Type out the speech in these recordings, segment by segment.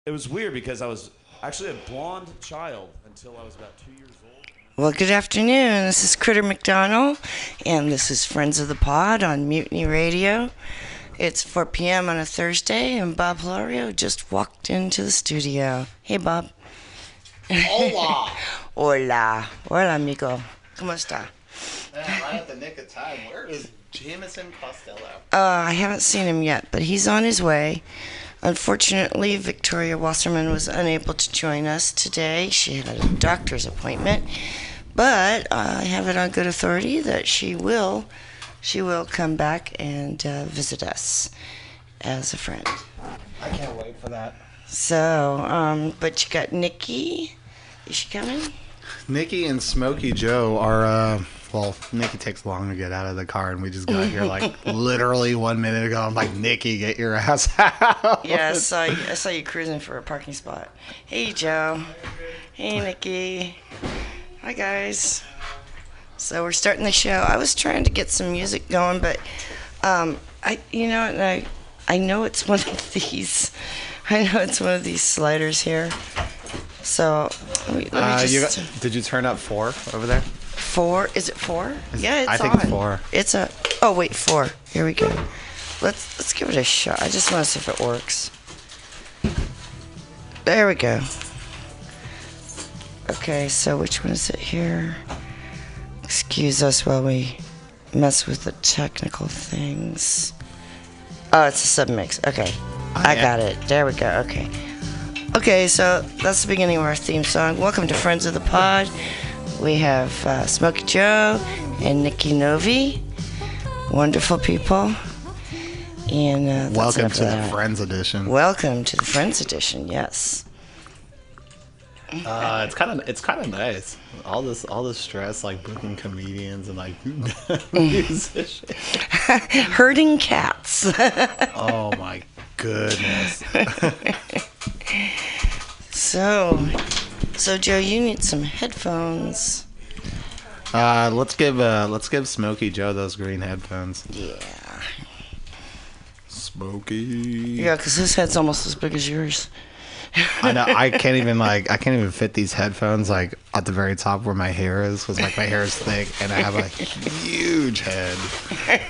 It was weird because I was actually a blonde child until I was about 2 years old. Well, good afternoon. This is Critter McDonald, and this is Friends of the Pod on Mutiny Radio. It's 4 p.m. on a Thursday, and Bob Hilario just walked into the studio. Hey, Bob. Hola. Hola. Hola, amigo. ¿Cómo está? Man, right at the nick of time. Where is Jameson Costello? I haven't seen him yet, but he's on his way. Unfortunately, Victoria Wasserman was unable to join us today. She had a doctor's appointment, but I have it on good authority that she will come back and visit us as a friend. I can't wait for that. So, but you got Nikki. Is she coming? Nikki and Smokey Joe are, well, Nikki takes long to get out of the car, and we just got here like literally 1 minute ago. I'm like, Nikki, get your ass out. Yeah, I saw you cruising for a parking spot. Hey, Joe. Hey, Nikki. Hi, guys. So we're starting the show. I was trying to get some music going, but I know it's one of these. I know it's one of these sliders here. So let me just. Did you turn up 4 over there? 4? Is it 4? Yeah, it's on. I think it's 4. It's a. Oh wait, 4. Here we go. Let's give it a shot. I just want to see if it works. There we go. Okay, so which one is it here? Excuse us while we mess with the technical things. Oh, it's a submix. Okay. I got it. There we go. Okay. Okay, so that's the beginning of our theme song. Welcome to Friends of the Pod. We have Smokey Joe and Nikki Novi. Wonderful people. And welcome to the Friends Edition. Welcome to the Friends Edition, yes. It's kind of nice. All this stress, like booking comedians and like musicians. Herding cats. Oh my goodness. So Joe, you need some headphones. Let's give Smokey Joe those green headphones. Yeah. Smokey. Yeah, because his head's almost as big as yours. I know. I can't even fit these headphones like at the very top where my hair is, because like my hair is thick and I have a huge head.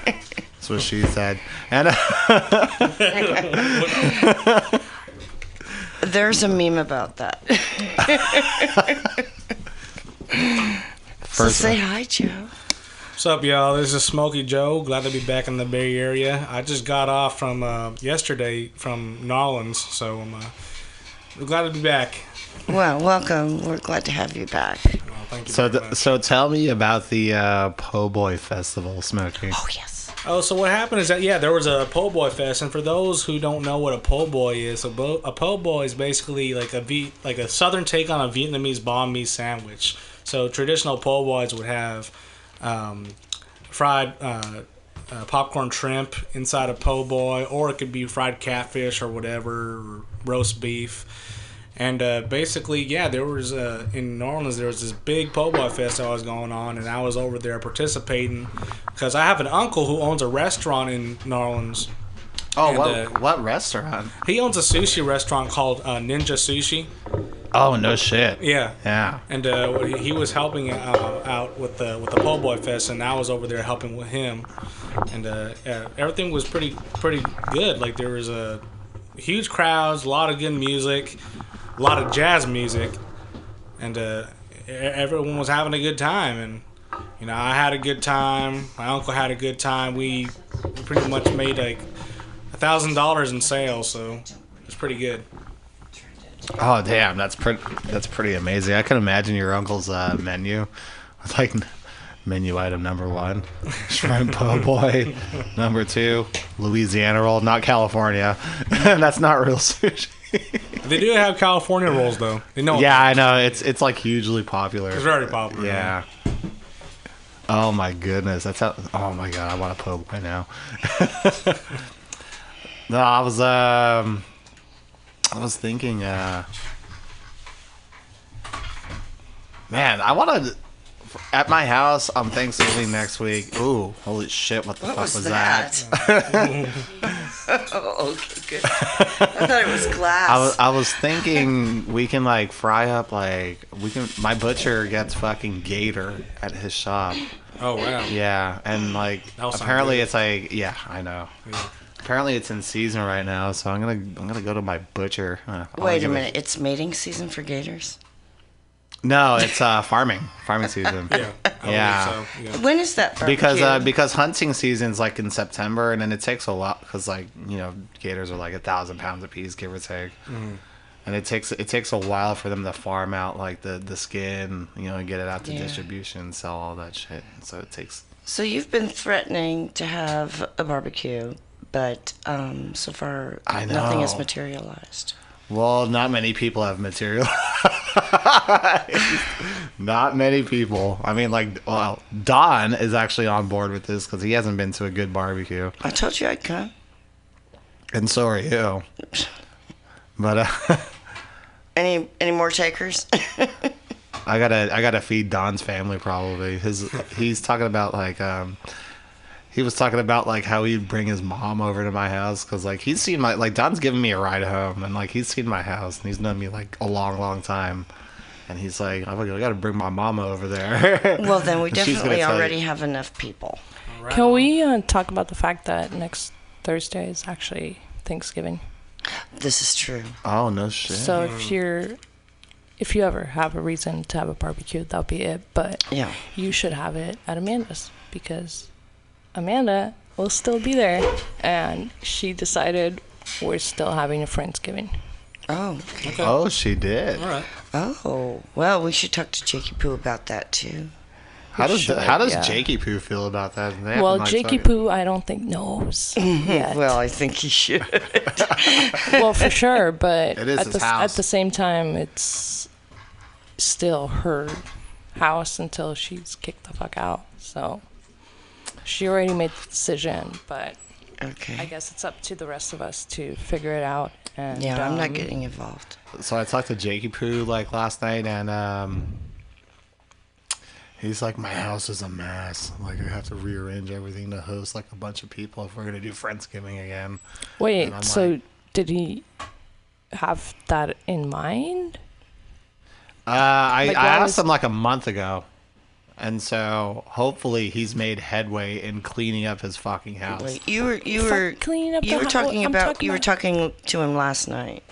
That's what she said. And there's a meme about that. So say hi, Joe. What's up, y'all? This is Smokey Joe. Glad to be back in the Bay Area. I just got off from yesterday from New Orleans, so I'm glad to be back. Well, welcome. We're glad to have you back. Thank you. So tell me about the Po' Boy Festival, Smokey. Oh yes. Oh, so what happened is that there was a Po' Boy Fest, and for those who don't know what a Po' Boy is, a Po' Boy is basically like a southern take on a Vietnamese banh mi sandwich. So traditional Po' Boys would have fried popcorn shrimp inside a po' boy, or it could be fried catfish or whatever, or roast beef. And basically, there was in New Orleans, there was this big po' boy fest that was going on, and I was over there participating because I have an uncle who owns a restaurant in New Orleans. Oh, and, what restaurant? He owns a sushi restaurant called Ninja Sushi. Oh, no shit. Yeah. Yeah. And he was helping out with the Po' Boy Fest, and I was over there helping with him. And everything was pretty good. Like, there was huge crowds, a lot of good music, a lot of jazz music, and everyone was having a good time. And I had a good time. My uncle had a good time. We pretty much made like $1,000 in sales, so it was pretty good. Oh damn, that's pretty amazing. I can imagine your uncle's menu, like menu item number 1, shrimp po' boy, number 2, Louisiana roll, not California. That's not real sushi. They do have California rolls though. They know. Yeah, I know. It's like hugely popular. It's very popular. Yeah. Oh my goodness, that's how. Oh my god, I want a po' boy now. No, I was thinking, man, I want to, at my house on Thanksgiving next week. Ooh, holy shit, what the fuck was that? Oh, okay, good. I thought it was glass. I was thinking we can like fry up my butcher gets fucking gator at his shop. Oh wow. Yeah, and like That'll sound apparently good. it's like I know. Yeah. Apparently it's in season right now, so I'm gonna go to my butcher. Wait a minute, it's mating season for gators? No, it's farming season. Yeah. I Yeah. believe so. Yeah. When is that barbecue? Because hunting season's like in September, and then it takes a lot because like gators are like 1,000 pounds a piece, give or take, and it takes a while for them to farm out like the skin, and get it out to distribution, sell all that shit. So it takes. So you've been threatening to have a barbecue, but so far I nothing has know. materialized. Well, not many people have material. Not many people. I mean, Don is actually on board with this because he hasn't been to a good barbecue, I told you I'd come. and so are you. But Any more takers? I gotta feed Don's family probably. He's talking about he was talking about like how he'd bring his mom over to my house because like he's seen Don's giving me a ride home and like he's seen my house and he's known me like a long time, and he's like, I gotta bring my mama over there. Well, then we And she's gonna definitely tell you- already have enough people. Right Can on. we talk about the fact that next Thursday is actually Thanksgiving? This is true. Oh no shit. So if you ever have a reason to have a barbecue, that'll be it. But Yeah. you should have it at Amanda's because Amanda will still be there, and she decided we're still having a Friendsgiving. Oh. Okay. Oh, she did. All right. Oh. Well, we should talk to Jakey Poo about that too. How does yeah. Jakey Poo feel about that? They Well, haven't, like, Jakey fucking- Poo, I don't think knows yet. Well, I think he should. Well, for sure, but It is at his the house. at the same time, it's still her house until she's kicked the fuck out. So she already made the decision, but Okay. I guess it's up to the rest of us to figure it out. And Yeah, I'm not getting involved. So I talked to Jakey Poo like last night, and he's like, my house is a mess. Like I have to rearrange everything to host like a bunch of people if we're gonna do Friendsgiving again. Wait, And I'm so like- did he have that in mind? I Like, why asked was- him like a month ago, and so hopefully he's made headway in cleaning up his fucking house. Wait, you were Cleaning up you the were hou- talking I'm about talking you were about- talking to him last night,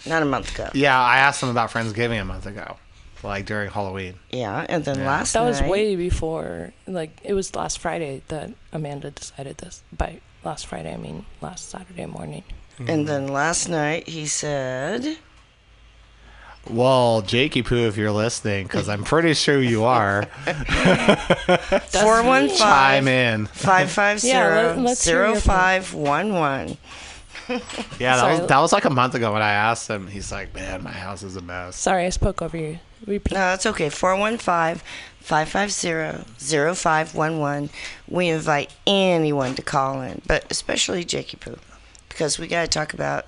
not a month ago. Yeah, I asked him about Friendsgiving a month ago, like during Halloween. Yeah, and then Yeah. last That night. was way before, like, it was last Friday that Amanda decided this. By last Friday, I mean last Saturday morning. And then last night he said, Well, Jakey Poo, if you're listening, because I'm pretty sure you are, 415 chime in. 550 Yeah, let's hear your 0511. Yeah, Sorry. that was like a month ago when I asked him. He's like, man, my house is a mess. Sorry, I spoke over you. Repeat. No, it's okay. 415 550 0511. We invite anyone to call in, but especially Jakey Poo, because we got to talk about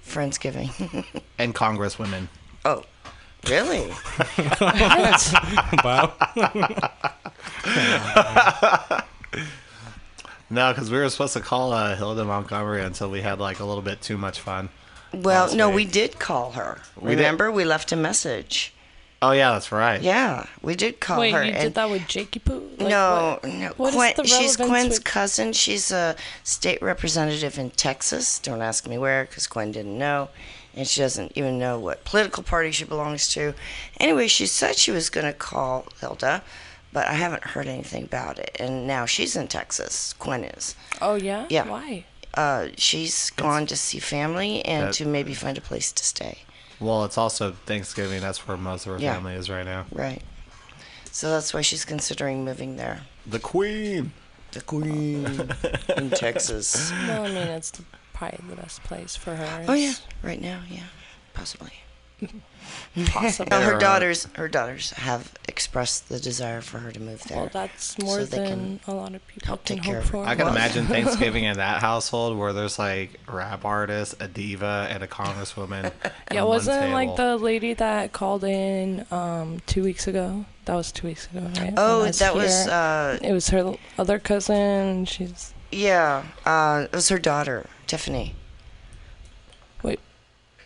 Friendsgiving. And congresswomen. Oh, really? Wow. No, because we were supposed to call Hilda Montgomery until we had like a little bit too much fun. Well, Last no, week. we did call her. We did? Remember, we left a message. Oh yeah, that's right. Yeah, we did call Wait, her. you and did that with Jakey Poo? Like, no, what? no. What is Quinn, the she's relevance Quinn's with- cousin. She's a state representative in Texas. Don't ask me where, because Quinn didn't know. And she doesn't even know what political party she belongs to. Anyway, she said she was going to call Hilda, but I haven't heard anything about it. And now she's in Texas. Quinn is. Oh, yeah? Yeah. Why? She's gone to see family and That- to maybe find a place to stay. Well, it's also Thanksgiving. That's where most of our Yeah. family is right now. Right. So that's why she's considering moving there. The Queen. The Queen in Texas. Well, I mean, it's probably the best place for her. Oh yeah, right now, yeah, possibly. Possibly. No, her Right. daughters have expressed the desire for her to move there. Well, that's more So they than can a lot of people help can take care hope of for. I can Well- imagine Thanksgiving in that household where there's like rap artists, a diva, and a congresswoman. Yeah, on one wasn't it like table. the lady that called in 2 weeks ago? That was 2 weeks ago, right? Oh, When I that was here. It was her other cousin. She's yeah. It was her daughter. Tiffany. Wait,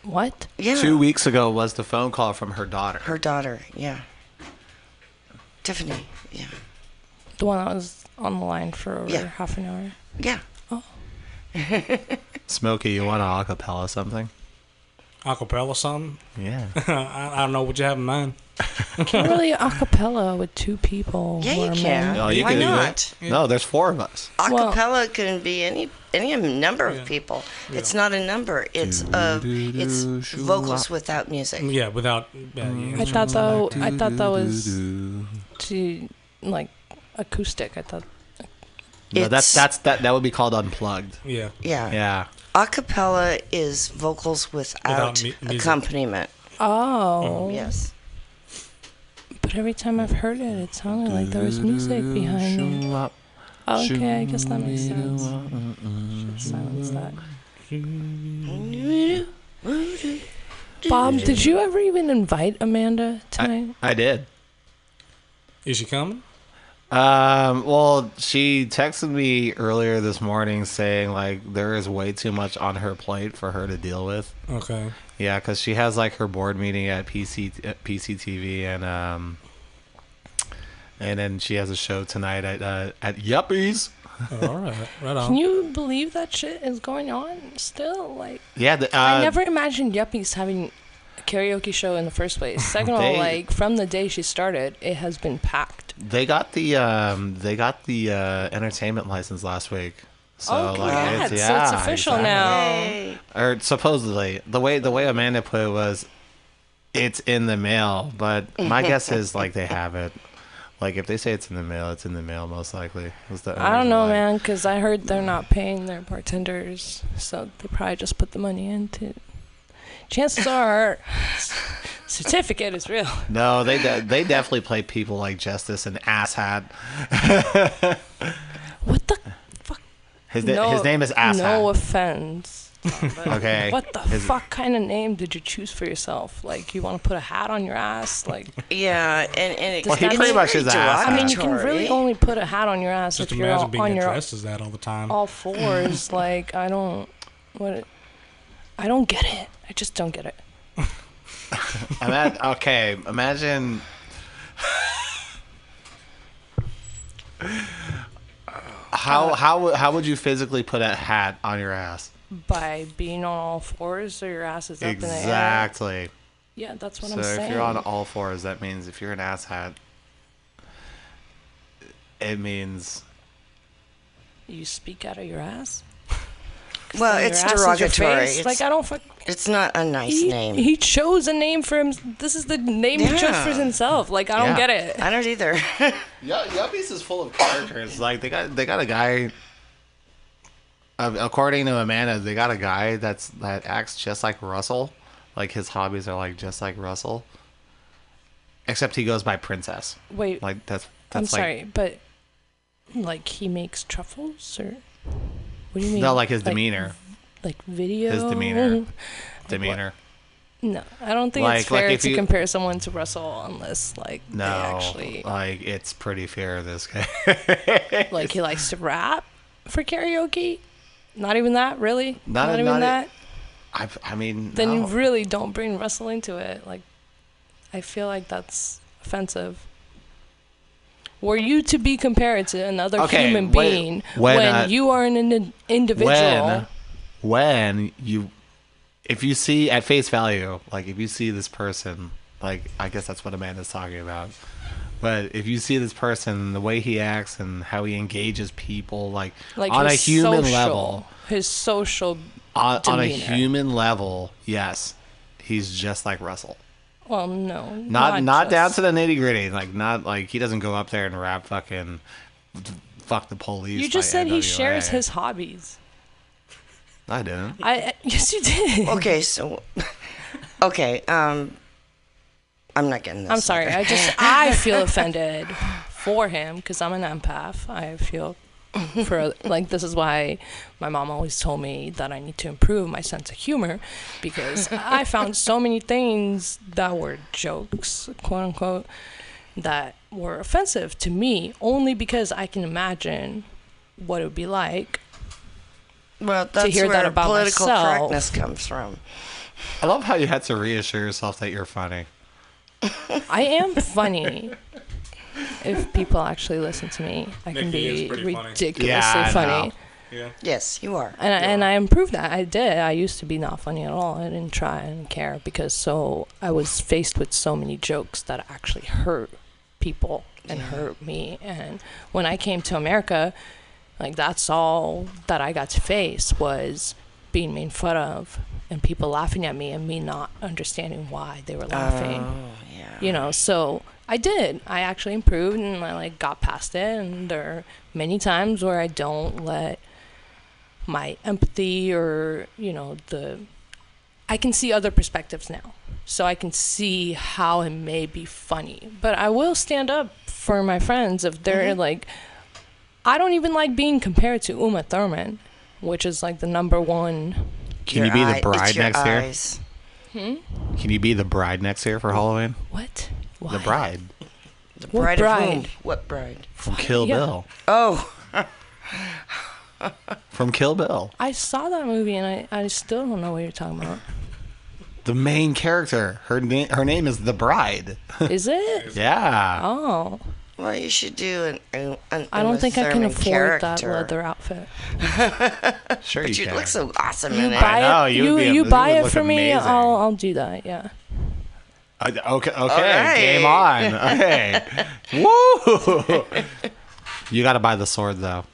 what? Yeah. 2 weeks ago was the phone call from her daughter. Her daughter, yeah. Tiffany, yeah. The one that was on the line for over Yeah. half an hour. Yeah. Oh. Smokey, you want to acapella something? Acapella something? Yeah. I don't know what you have in mind. Can't really acapella with two people. Yeah, who you are can. men. Oh, you Why can do not? No, there's 4 of us. Acapella can be any number of people. It's not a number. It's vocals without music. Yeah, without. I thought that was like acoustic. I thought. No, that would be called unplugged. Yeah. Yeah. Yeah. Acapella is vocals without music. accompaniment. Oh. Yes. But every time I've heard it, it sounded like there was music behind it. Okay, I guess that makes sense. Should silence that. Bob, did you ever even invite Amanda tonight? I did. Is she coming? Well, she texted me earlier this morning saying like there is way too much on her plate for her to deal with. Okay. Yeah, because she has like her board meeting at PCTV and then she has a show tonight at Yuppies. All right. Right on. Can you believe that shit is going on still? Like, Yeah, I never imagined Yuppies having a karaoke show in the first place. Second of all, like from the day she started, it has been packed. They got the entertainment license last week. So Oh, congrats. it's, So it's official now. Or supposedly, the way Amanda put it was, it's in the mail. But my guess is like they have it. Like if they say it's in the mail, it's in the mail most likely. I don't know, man, because I heard they're not paying their bartenders, so they probably just put the money into. Chances are, certificate is real. No, they definitely play people like Justice and Asshat. What the fuck? His name is Asshat. No offense. Okay. What the fuck kind of name did you choose for yourself? Like, you want to put a hat on your ass? Like, Yeah, and it, Well, he it's pretty much very is an ass. I mean, you can derogatory. really only put a hat on your ass Just if you're imagine being on your addressed as that all the time. all fours. Like, I don't get it. I just don't get it. Okay, imagine. How would you physically put a hat on your ass? By being on all fours, so your ass is up in the air. Exactly. Yeah, that's what So I'm saying. if you're on all fours, that means if you're an ass hat, it means You speak out of your ass. Well, Your it's ass is your derogatory. face? It's, Like, I don't fuck. it's not a nice name. He chose a name for him. This is the name he chose Yeah. for himself. Like, I don't Yeah. get it. I don't either. Yuppies is full of characters. Like they got a guy. According to Amanda, they got a guy that acts just like Russell. Like his hobbies are like just like Russell. Except he goes by Princess. Wait, Like that's I'm like, sorry, but like he makes truffles, or what do you mean? No, like his demeanor. Like video. His demeanor. Demeanor. No, I don't think Like- it's fair like if to you- compare someone to Russell unless like No, they actually like it's pretty fair. This guy. like he likes to rap for karaoke. Not even that, really. Not even that. I mean. Then no. you really don't bring Russell into it. Like, I feel like that's offensive. Were you to be compared to another Okay, human when- being when, you are an individual? When you, if you see at face value, like if you see this person, like I guess that's what Amanda's talking about. But if you see this person, the way he acts and how he engages people, like on a his human social- level, his social. on a demeanor. human level, yes, he's just like Russell. Well, no, Not down just- to the nitty gritty. Like not like he doesn't go up there and rap fucking fuck the police. You just by said he NWA. shares his hobbies. I didn't. Yes, you did. Okay, so I'm not getting this. I'm sorry. I feel offended for him because I'm an empath. I feel this is why my mom always told me that I need to improve my sense of humor, because I found so many things that were jokes, quote unquote, that were offensive to me only because I can imagine what it would be like Well, that's hear where that about political myself. correctness comes from. I love how you had to reassure yourself that you're funny. I am funny. If people actually listen to me, I can Nikki is be pretty funny. ridiculously Yeah, I funny. know. Yeah. Yes, you are. And I improved that. I did. I used to be not funny at all. I didn't try. I didn't care because I was faced with so many jokes that actually hurt people and hurt me. And when I came to America, like that's all that I got to face was being made fun of and people laughing at me and me not understanding why they were laughing. Oh, yeah. You know, so I did. I actually improved and I like got past it. And there are many times where I don't let my empathy or, you know, I can see other perspectives now. So I can see how it may be funny. But I will stand up for my friends if they're like, I don't even like being compared to Uma Thurman, which is like the number one. Can you be the bride next eyes. year? Can you be the bride next year for Halloween? What? Why? The bride The What bride of bride? whom? What bride? from Kill Yeah. Bill. Oh, From Kill Bill. I saw that movie and I still don't know what you're talking about. The main character. Her name is the bride. Is it? Yeah. Oh. well, you should do an I don't think I can Thurman afford that character. leather outfit. Sure But you you'd can. look so awesome You in it. buy know, it. you would be You am- buy you would it look for me. amazing. I'll do that. Yeah. Okay, right. game on. Okay. Woo! You got to buy the sword though.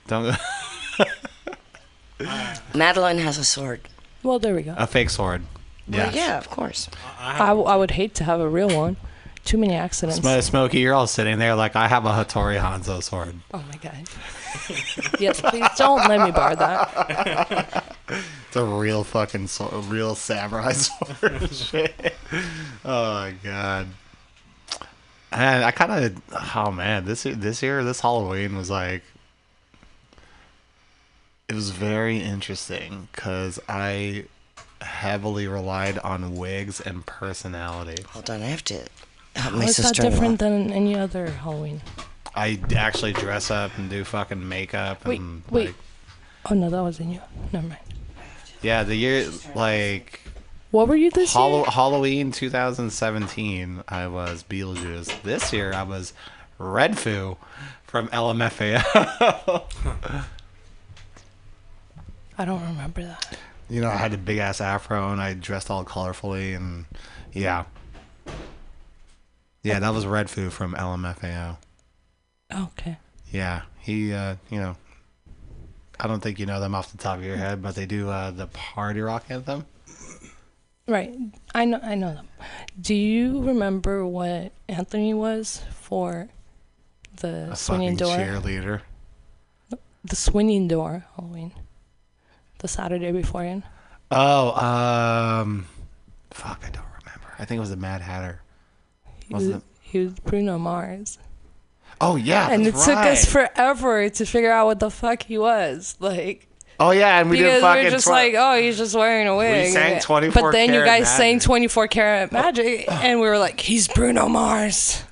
Don't Madeline has a sword. Well, there we go. a fake sword. Well, Yes. yeah, of course. I would hate to have a real one. Too many accidents. Smokey, you're all sitting there like I have a Hattori Hanzo sword. Oh my god. Yes, please don't let me borrow that. It's a real fucking real samurai sword. Shit. Oh my god. And I kind of, oh man, this year, this Halloween was like, it was very interesting because I heavily relied on wigs and personality. Hold on, I have to help How my is that sister-in-law. different than any other Halloween? I actually dress up and do fucking makeup. Wait, And wait. Like, Oh no, that wasn't you. Never mind. yeah, the year, like, What were you this year? Halloween 2017, I was Beetlejuice. This year, I was Red Foo from LMFAO. I don't remember that. You know, I had a big ass afro and I dressed all colorfully and yeah. Yeah, that was Red Foo from LMFAO. Okay. Yeah, he, you know, I don't think you know them off the top of your head, but they do the party rock anthem. Right. I know them. Do you remember what Anthony was for the A swinging fucking door? cheerleader. The swinging door Halloween. The Saturday beforehand. Oh, fuck, I don't remember. I think it was the Mad Hatter. He was Bruno Mars. Oh yeah, And it that's took us right. forever to figure out what the fuck he was. Like, Oh yeah, and we did because fucking. we're just like, oh, he's just wearing a wig. sang 24 But then you Karat guys sang Magic. 24 Karat Magic, and we were like, he's Bruno Mars.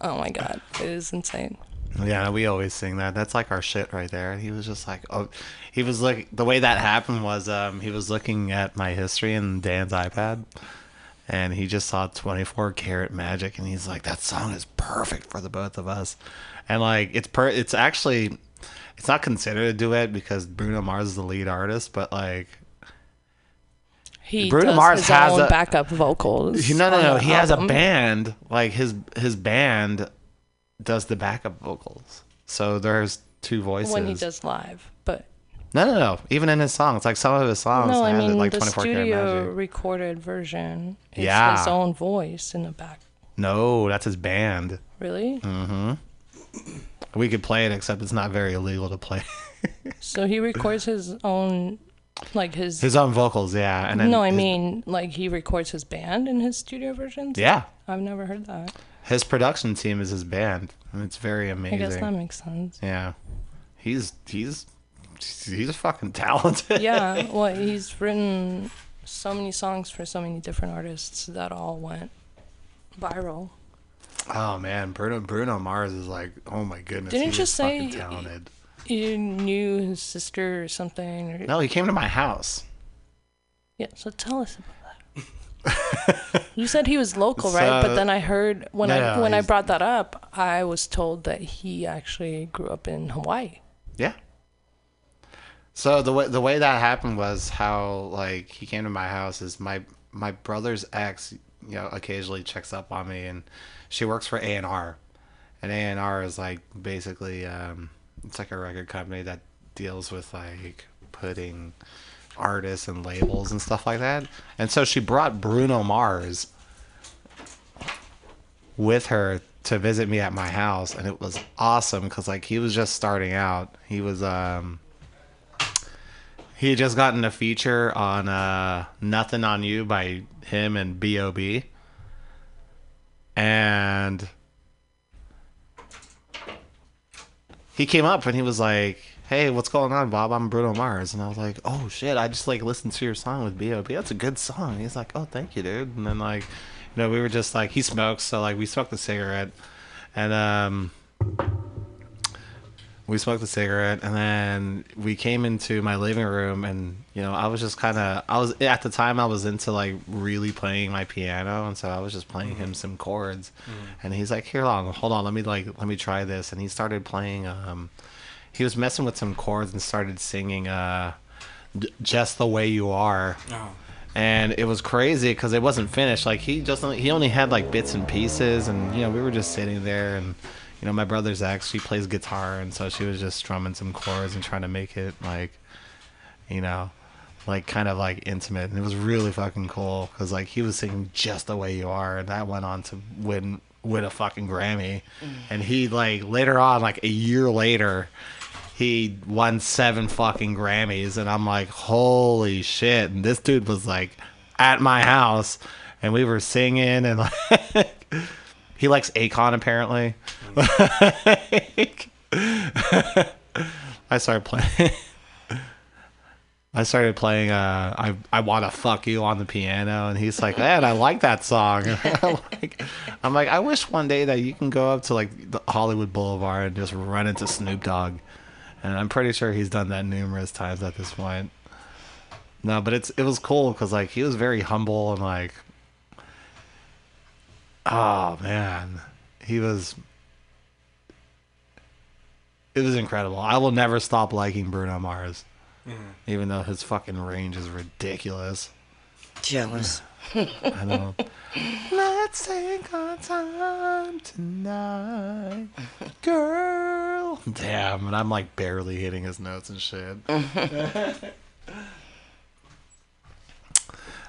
Oh my god, it is insane. Yeah, we always sing that. That's like our shit right there. And he was just like, oh, he was like, the way that happened was, he was looking at my history in Dan's iPad, and he just saw 24 Karat Magic, and he's like, that song is perfect for the both of us. And like, it's actually, it's not considered a duet because Bruno Mars is the lead artist, but like, He Bruno does Mars his has own a- backup vocals. no, on the he has a album. band. Like his band does the backup vocals. So there's two voices. when he does live, but No. Even in his songs, like some of his songs no, I have mean like the 24 Karat studio Magic. recorded version. It's Yeah. his own voice in the back. No, that's his band. Really? We could play it, except it's not very illegal to play. So he records his own, like His own vocals, yeah. And then No, I his- mean like he records his band in his studio versions. yeah. I've never heard that. His production team is his band, and it's very I amazing. guess that makes sense. Yeah, he's fucking talented. Yeah, well, he's written so many songs for so many different artists that all went viral. Oh man, Bruno Mars is like, oh my goodness, Didn't he's you fucking say- talented. You knew his sister or something? Or... No, he came to my house. Yeah, so tell us about that. You said he was local, right? But then I heard when I brought that up, I was told that he actually grew up in Hawaii. Yeah. So the way that happened was how like he came to my house is my brother's ex, occasionally checks up on me, and she works for A&R, and A&R is like basically it's like a record company that deals with like putting artists and labels and stuff like that. And so she brought Bruno Mars with her to visit me at my house, and it was awesome because like he was just starting out. He was he had just gotten a feature on Nothing on You by him and B.O.B. And he came up and he was like, "Hey, what's going on, Bob? I'm Bruno Mars." And I was like, "Oh shit, I just like listened to your song with B.O.B. That's a good song." He's like, "Oh, thank you, dude." And then like, we were just like, he smokes, so like we smoked a cigarette, and we smoked a cigarette, and then we came into my living room, and I was just at the time I was into like really playing my piano, and so I was just playing him some chords, and he's like, "Here, hold on, let me try this," and he started playing. He was messing with some chords and started singing "Just the Way You Are." Oh. And it was crazy because it wasn't finished. Like he only had like bits and pieces, and we were just sitting there, and my brother's ex, she plays guitar, and so she was just strumming some chords and trying to make it like, like kind of like intimate, and it was really fucking cool because like he was singing "Just the Way You Are," and that went on to win a fucking Grammy, and he like later on, like a year later, he won 7 fucking Grammys, and I'm like, holy shit. And this dude was like at my house, and we were singing, and like he likes Akon apparently. Like, I started playing I Wanna Fuck You on the piano, and he's like, "Man, I like that song." I'm like, I wish one day that you can go up to like the Hollywood Boulevard and just run into Snoop Dogg. And I'm pretty sure he's done that numerous times at this point. No, but it was cool because like he was very humble, and like, oh man, it was incredible. I will never stop liking Bruno Mars, even though his fucking range is ridiculous. Jealous. I know. Let's take our time tonight, girl. Damn, and I'm like barely hitting his notes and shit.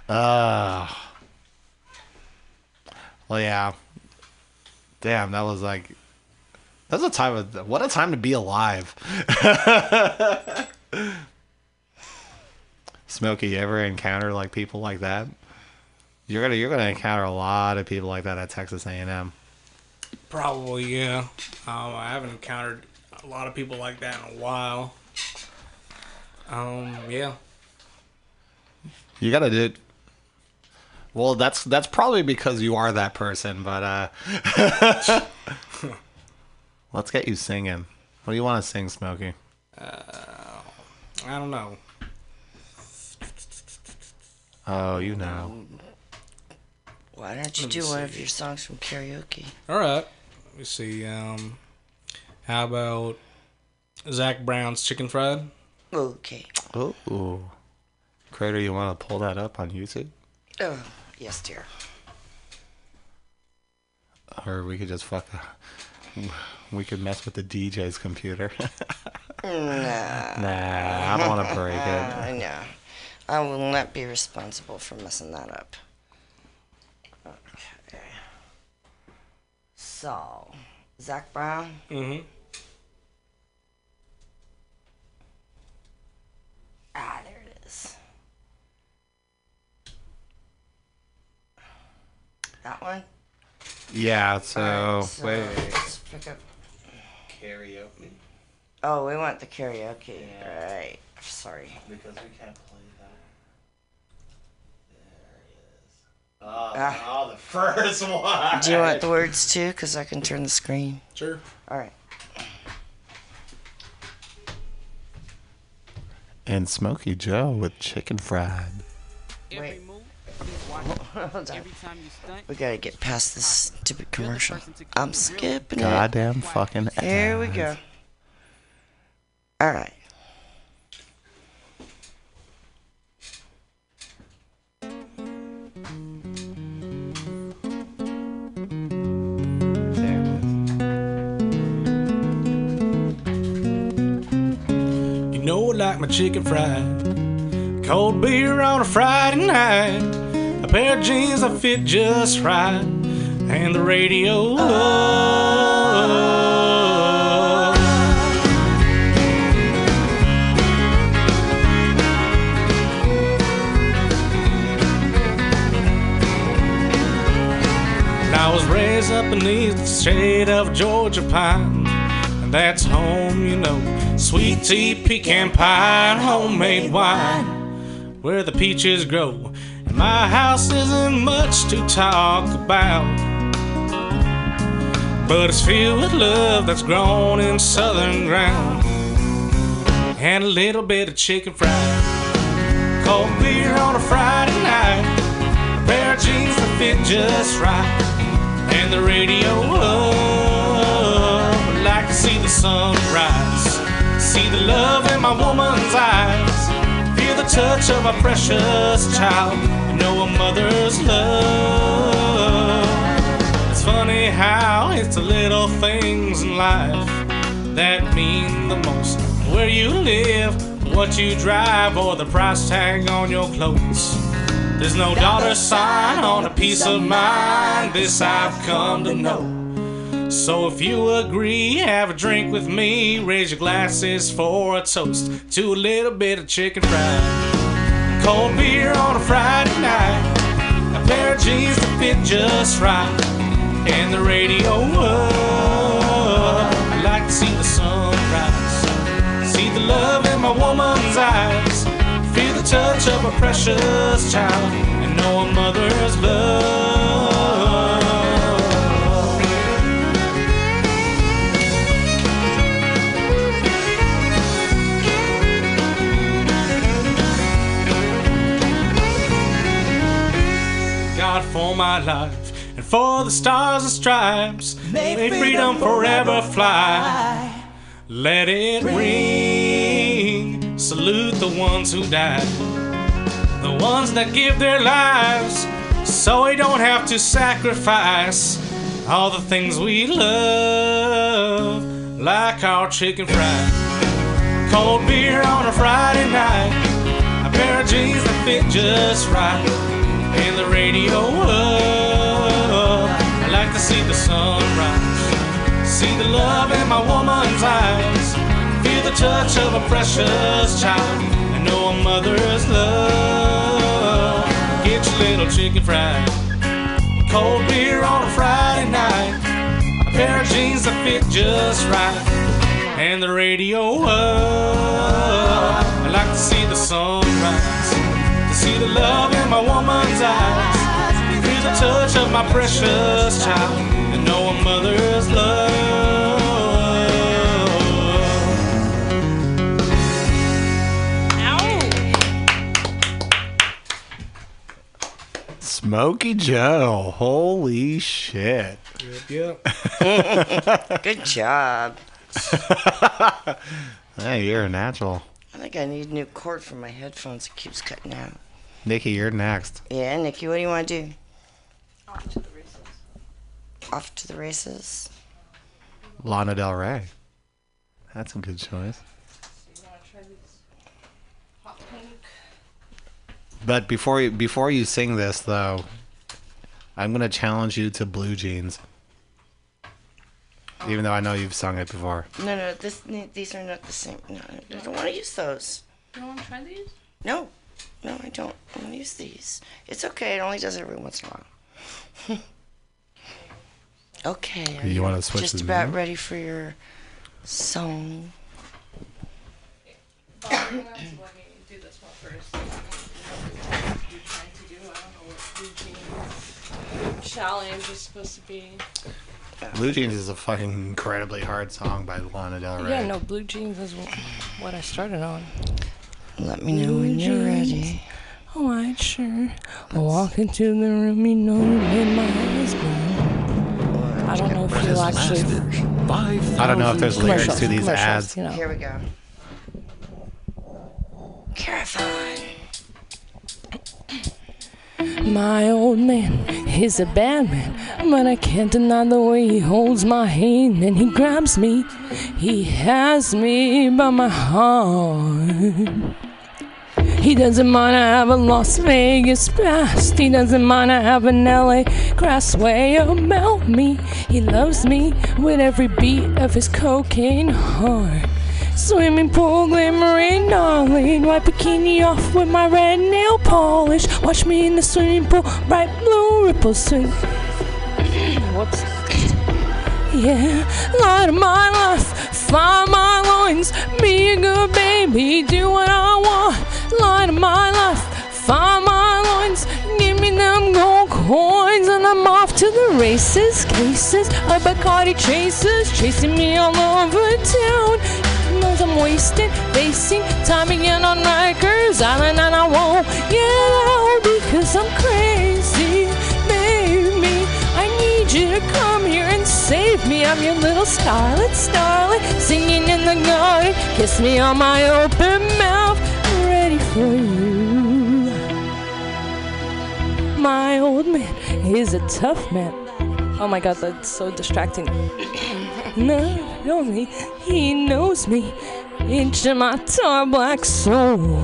Well, yeah. Damn, that was a time what a time to be alive. Smokey, you ever encounter like people like that? You're gonna encounter a lot of people like that at Texas A&M. Probably, yeah. I haven't encountered a lot of people like that in a while. Yeah. You gotta do it. Well, that's probably because you are that person, but let's get you singing. What do you want to sing, Smokey? I don't know. Oh, you know. Why don't you do one of your songs from karaoke? All right. Let me see. How about Zach Brown's Chicken Fried? Okay. Oh. Crater, you want to pull that up on YouTube? Oh, yes, dear. Or we could just we could mess with the DJ's computer. Nah. Nah, I don't want to break it. No. I will not be responsible for messing that up. Okay. So, Zach Brown? Mm-hmm. Ah, there it is. That one? Yeah, so, Alright, so wait. let's pick up. Karaoke? Oh, we want the karaoke. Yeah. Right. Sorry. Because we can't play that. There it is. Oh, the first one. Do you want the words too? Because I can turn the screen. Sure. All right. And Smokey Joe with chicken fried. Wait. Hold on. We gotta get past this stupid commercial. I'm skipping it. Goddamn fucking ass. Here we go. Alright. You know I like my chicken fried. Cold beer on a Friday night. A pair of jeans that fit just right. And the radio up. I was raised up beneath the shade of Georgia pine, and that's home, you know. Sweet tea, pecan pie, and homemade wine, where the peaches grow. And my house isn't much to talk about, but it's filled with love that's grown in southern ground. And a little bit of chicken fried, cold beer on a Friday night, a pair of jeans that fit just right, and the radio up. I like to see the sun rise, see the love in my woman's eyes, feel the touch of a precious child, and know a mother's love. It's funny how it's the little things in life that mean the most. Where you live, what you drive, or the price tag on your clothes. There's no dollar sign on a piece of mind, this I've come to know. So if you agree, have a drink with me, raise your glasses for a toast to a little bit of chicken fried. Cold beer on a Friday night, a pair of jeans that fit just right, and the radio up. I like to see the sunrise, see the love in my woman's eyes, feel the touch of a precious child, and know a mother's love. God, for my life and for the stars and stripes, may freedom forever fly. Let it ring, salute the ones who died, the ones that give their lives so we don't have to sacrifice all the things we love, like our chicken fried. Cold beer on a Friday night, a pair of jeans that fit just right, and the radio up. I like to see the sunrise, see the love in my woman's eyes, feel the touch of a precious child, and know a mother's love. Get your little chicken fried, cold beer on a Friday night, a pair of jeans that fit just right, and the radio up. I like to see the sunrise, to see the love in my woman's eyes, feel the touch of my precious child, and know a mother's love. Smokey Joe. Holy shit. Yep. Good job. Hey, you're a natural. I think I need a new cord for my headphones. It keeps cutting out. Nikki, you're next. Yeah, Nikki, what do you want to do? Off to the races. Off to the races? Lana Del Rey. That's a good choice. So you want to try these hot pink? But before you sing this, though, I'm going to challenge you to Blue Jeans. Even though I know you've sung it before. No, these are not the same. No, I don't want to use those. You don't want to try these? No, I don't want to use these. It's okay. It only does every once in a while. Okay. You want to switch just the about music? ready for your song? Oh, you're gonna have to let me do this one first. What you're trying to do. I don't know what blue jeans challenge is supposed to be. Blue Jeans is a fucking incredibly hard song by Lana Del Rey. Yeah, no, blue jeans is what I started on. Let me know when you're ready. Alright, sure. I walk into the room, you know you made my eyes burn. I don't know if you'll actually... I don't know if there's lyrics to these ads. You know. Here we go. Caravan. My old man is a bad man, but I can't deny the way he holds my hand and he grabs me. He has me by my heart. He doesn't mind I have a Las Vegas past. He doesn't mind I have an LA crass way about me. He loves me with every beat of his cocaine heart. Swimming pool, glimmering, darling. Wipe bikini off with my red nail polish. Watch me in the swimming pool, bright blue ripples swing. Whoops. Yeah, light of my life, fire my loins. Be a good baby, do what I want. Light of my life, fire my loins. Give me them gold coins, and I'm off to the races. Cases of Bacardi chasers chasing me all over town. Knows I'm wasted, facing time again on Rikers Island, and I won't get out because I'm crazy, baby. I need you to come here and save me. I'm your little starlet, singing in the garden. Kiss me on my open mouth, ready for you. My old man is a tough man. Oh my god, that's so distracting. Not only he knows me, inch of my tar black soul.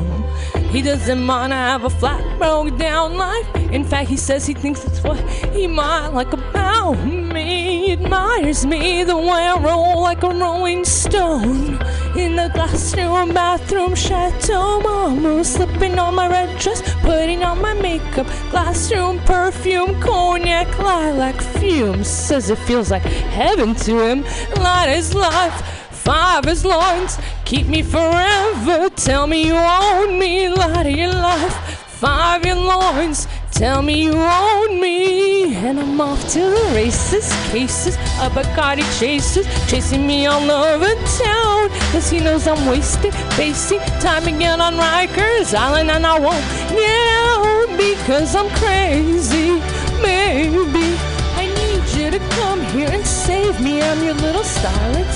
He doesn't mind I have a flat, broke down life. In fact, he says he thinks it's what he might like about me. He admires me the way I roll like a rolling stone. In the classroom, bathroom, chateau, mama, slipping on my red dress, putting on my makeup. Classroom perfume, cognac, lilac fumes. Says it feels like heaven to him. Light is life, five is loins. Keep me forever. Tell me you own me. Light of your life, five your loins. Tell me you own me. And I'm off to the races. Cases of Bacardi chasers chasing me all over town. Cause he knows I'm wasted, facing time again on Rikers Island, and I won't get out because I'm crazy, baby. I need you to come here and save me. I'm your little starlet,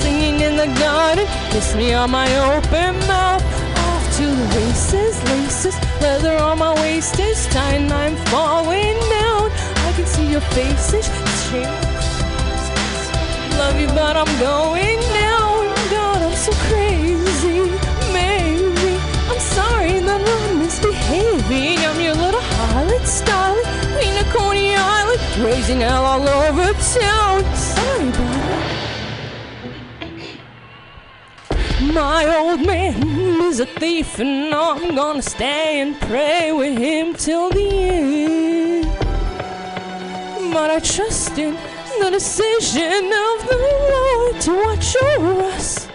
singing in the garden. Kiss me on my open mouth. Off to the races, laces, leather on my waist is tight and I'm falling down. I can see your faces, love you but I'm going down. God, I'm so crazy, baby. I'm sorry that I'm misbehaving. I'm your little harlot, starlet, Queen of Coney Island, raising hell all over town. Sorry about it. My old man is a thief, and I'm gonna stay and pray with him till the end. But I trust in the decision of the Lord to watch over us.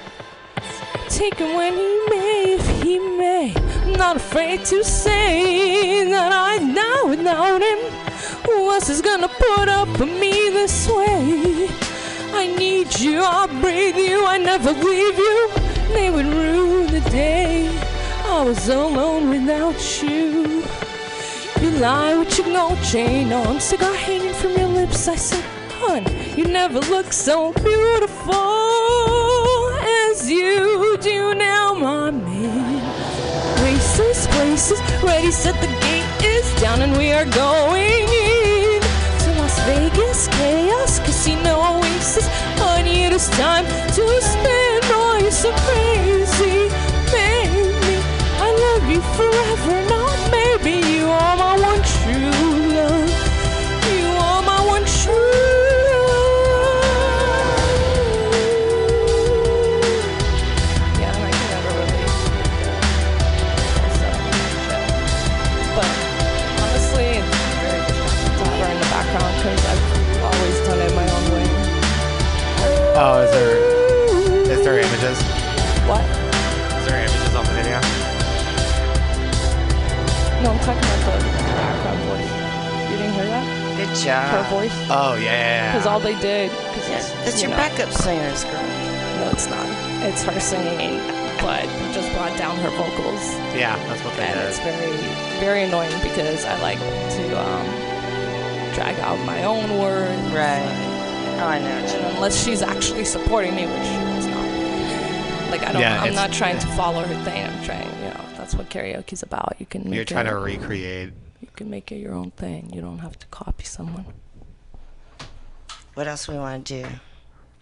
Take him when he may, if he may. I'm not afraid to say that I die without him. Who else is gonna put up with me this way? I need you, I breathe you, I never leave you. They would rue the day I was alone without you. You lie with your gold chain on, cigar hanging from your lips. I said, hun, you never look so beautiful as you do now, my man. Races, places, ready, set the gate is down and we are going in to Las Vegas, chaos, casino, oasis. Honey, it is time to spend. Oh, you're so crazy, baby. I love you forever, not maybe. You are my one true love. You are my one true love. Yeah, and I can never really but honestly, it's very distracting to have her in the background because I've always done it my own way. Oh, is there images? What? Is there images on the video? No, I'm talking about the background voice. You didn't hear that? Good Her job. voice? Oh, yeah. Because all they did... That's your backup singers, girl. No, it's not. It's her singing, but just brought down her vocals. Yeah, that's what they And did. it's very, very annoying because I like to drag out my own words. Right. Oh, I know. And unless she's actually supporting me, which she's not. Like, I don't. Yeah, I'm not trying to follow her thing. I'm trying. That's what karaoke's about. You can. You're trying to recreate. You can make it your own thing. You don't have to copy someone. What else we want to do?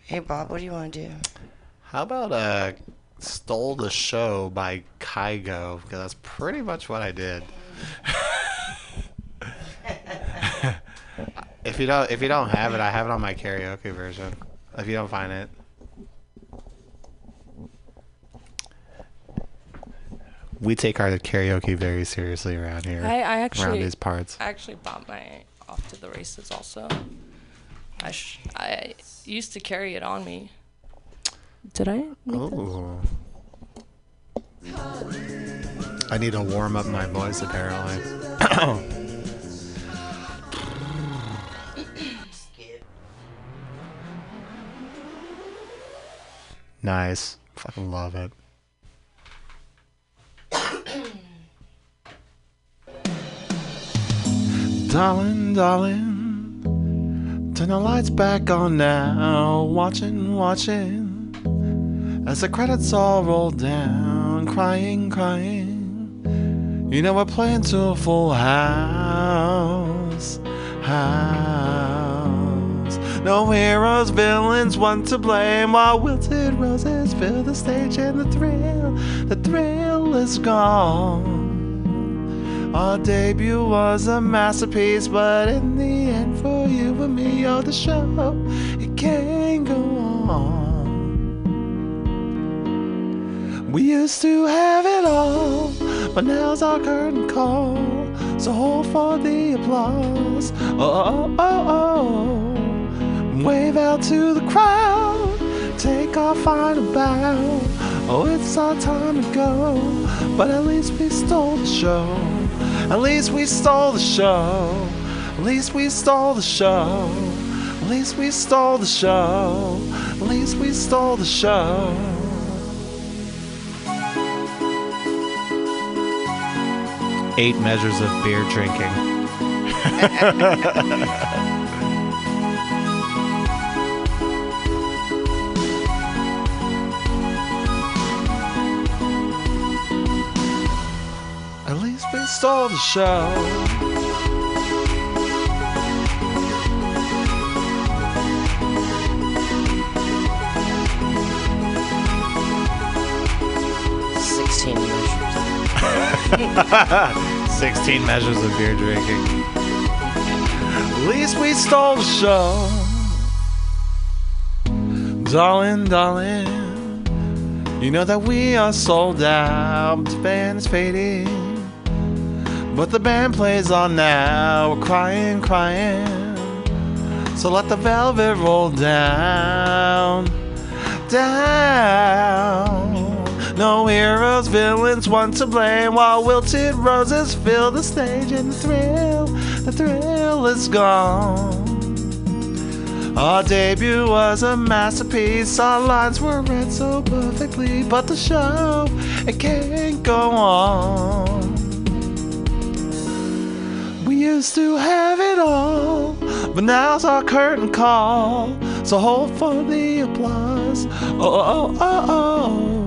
Hey, Bob, what do you want to do? How about Stole the Show by Kygo? Because that's pretty much what I did. If you don't have it, I have it on my karaoke version. If you don't find it. We take our karaoke very seriously around here. I actually around these parts. I actually bought my Off to the Races also. I used to carry it on me. Did I? Ooh. I need to warm up my voice apparently. Nice. Fucking love it. Darling, darling, turn the lights back on now. Watching, watching, as the credits all roll down. Crying, crying, you know we're playing to a full house. No heroes, villains, one to blame, while wilted roses fill the stage and the thrill is gone. Our debut was a masterpiece, but in the end, for you and me, oh, the show, it can't go on. We used to have it all, but now's our curtain call, so hold for the applause. Oh, oh, oh, oh. Wave out to the crowd, take our final bow. Oh, it's our time to go, but at least we stole the show. At least we stole the show. At least we stole the show. At least we stole the show. At least we stole the show. Eight measures of beer drinking. At least we stole the show. 16 measures. 16 measures of beer drinking. At least we stole the show. Darling, darling, you know that we are sold out. The band is fading, but the band plays on now. We're crying, crying, so let the velvet roll down, down. No heroes, villains, one to blame, while wilted roses fill the stage and the thrill is gone. Our debut was a masterpiece, our lines were read so perfectly, but the show, it can't go on. We used to have it all, but now's our curtain call, so hold for the applause. Oh, oh, oh, oh.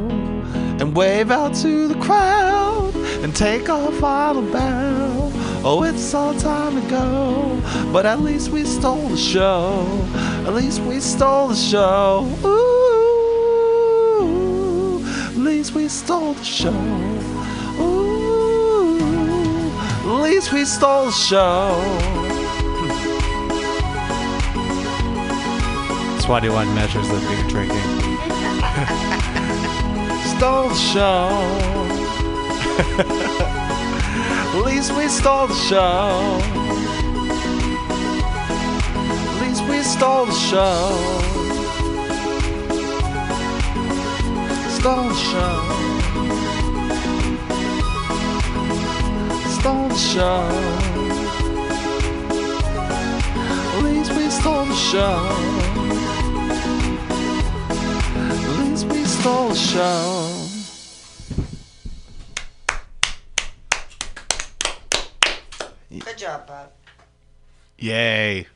And wave out to the crowd and take our final bow. Oh, it's our time to go, but at least we stole the show. At least we stole the show. Ooh, at least we stole the show. Ooh, at least we stole the show. 21 measures of beer drinking. Stole the show. At least we stole the show. At least we stole the show. Stole the show. Stole the show. At least we stole the show. At stole the show. Good job, Bob. Yay.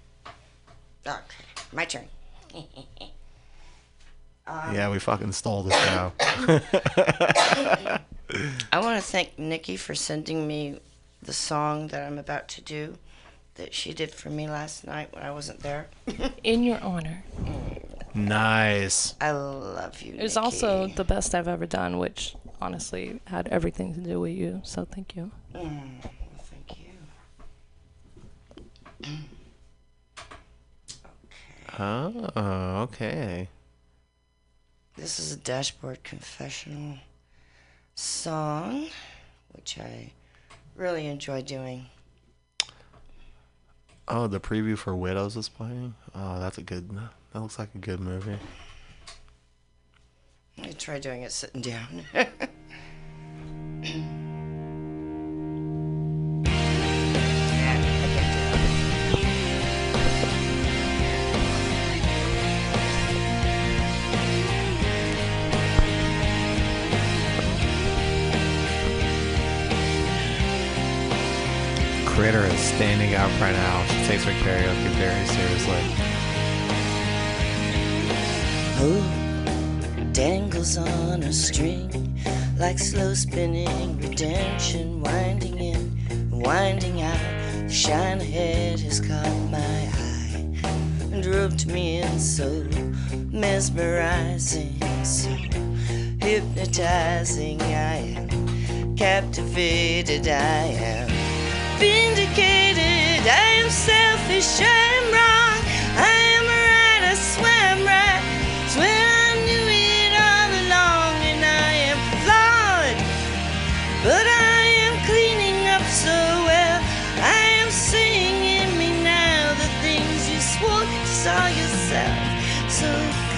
Okay, my turn. Yeah, we fucking stole the show. I want to thank Nikki for sending me the song that I'm about to do that she did for me last night when I wasn't there. In your honor. Nice. I love you, It was Nikki. also the best I've ever done, which honestly had everything to do with you. So thank you. Well, thank you. Oh, okay. This is a dashboard confessional song, which I really enjoy doing. Oh, the preview for Widows is playing? Oh, that looks like a good movie. I try doing it sitting down. Critter is standing out right now. She takes her karaoke very seriously. Hope dangles on a string like slow spinning redemption, winding in, winding out. The shine ahead has caught my eye and roped me in, so mesmerizing, so hypnotizing. I am captivated, I am vindicated. I am selfish, I am wrong, I am right, I swear I'm right, swear I knew it all along. And I am flawed, but I am cleaning up so well. I am seeing in me now the things you swore you saw yourself so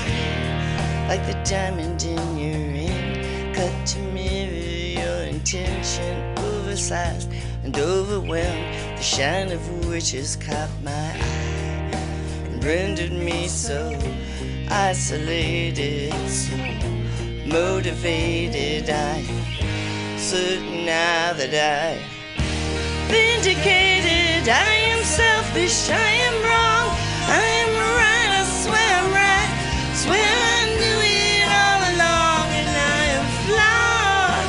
clear, like the diamond in your ring, cut to mirror your intention, oversized and overwhelmed, the shine of which has caught my eye and rendered me so isolated, so motivated. I am certain now that I am vindicated. I am selfish, I am wrong, I am right, I swear I'm right, swear I knew it all along. And I am flawed,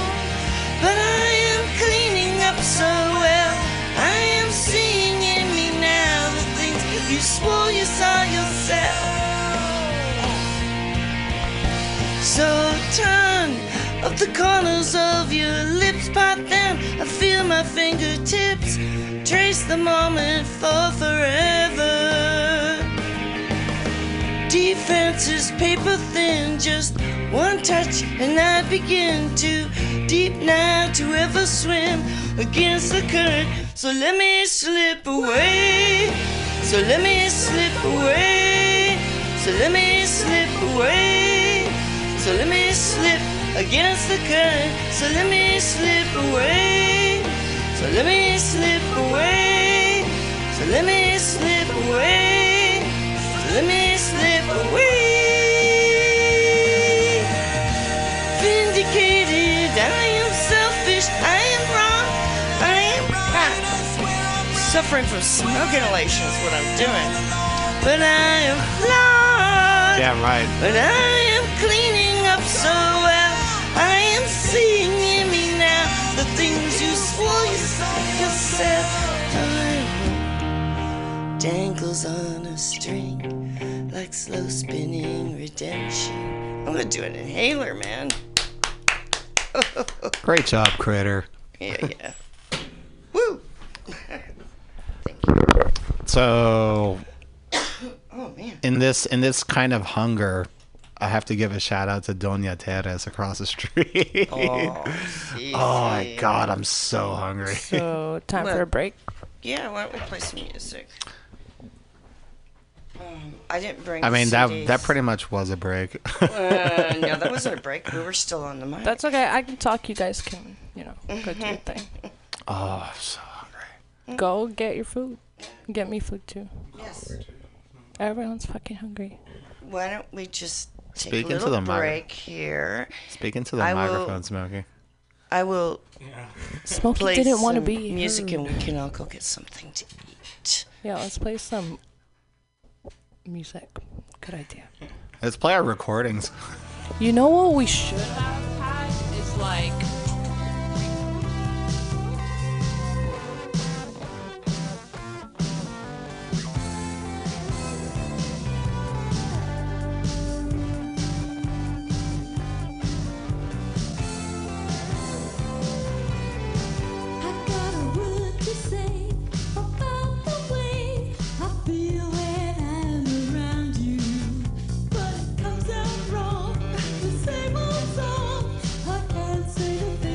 but I am cleaning up so well. I am seeing in me now the things you swore you saw yourself. So turn up the corners of your lips, part them, I feel my fingertips trace the moment for forever. Defenses paper thin, just one touch and I begin to deep now to ever swim against the current. So let me slip away, so let me slip away, so let me slip away, so let me slip against the current. So let me slip away, so let me slip away, so let me slip away, so let me slip away. Vindicated, I am selfish, I am wrong, I am suffering from smoke inhalation is what I'm doing. But I am flawed, Yeah, right. but I am cleaning up so well. I am seeing in me now the things you swore you saw yourself. Time dangles on a string like slow spinning redemption. I'm gonna do an inhaler, man. Great job, Critter. Yeah. Woo! Thank you. So, Oh man. in this kind of hunger, I have to give a shout out to Doña Teres across the street. Oh my God, I'm so hungry. So time for a What? break. Yeah, why don't we play some music? I didn't bring. I mean, CDs. that pretty much was a break. No, that wasn't a break. We were still on the mic. That's okay. I can talk. You guys can, go do your thing. Oh, I'm so hungry. Go get your food. Get me food too. Yes. Everyone's fucking hungry. Why don't we just take Speak a into little the mic. break here. Speak into the I will- microphone, Smokey. I will Smokey play didn't want to some be music heard. and we can all go get something to eat. Yeah, let's play some music. Good idea. Let's play our recordings. You know what we should have had is like. I got a word to say about the way I feel when I'm around you, but it comes out wrong. The same old song. I can't say the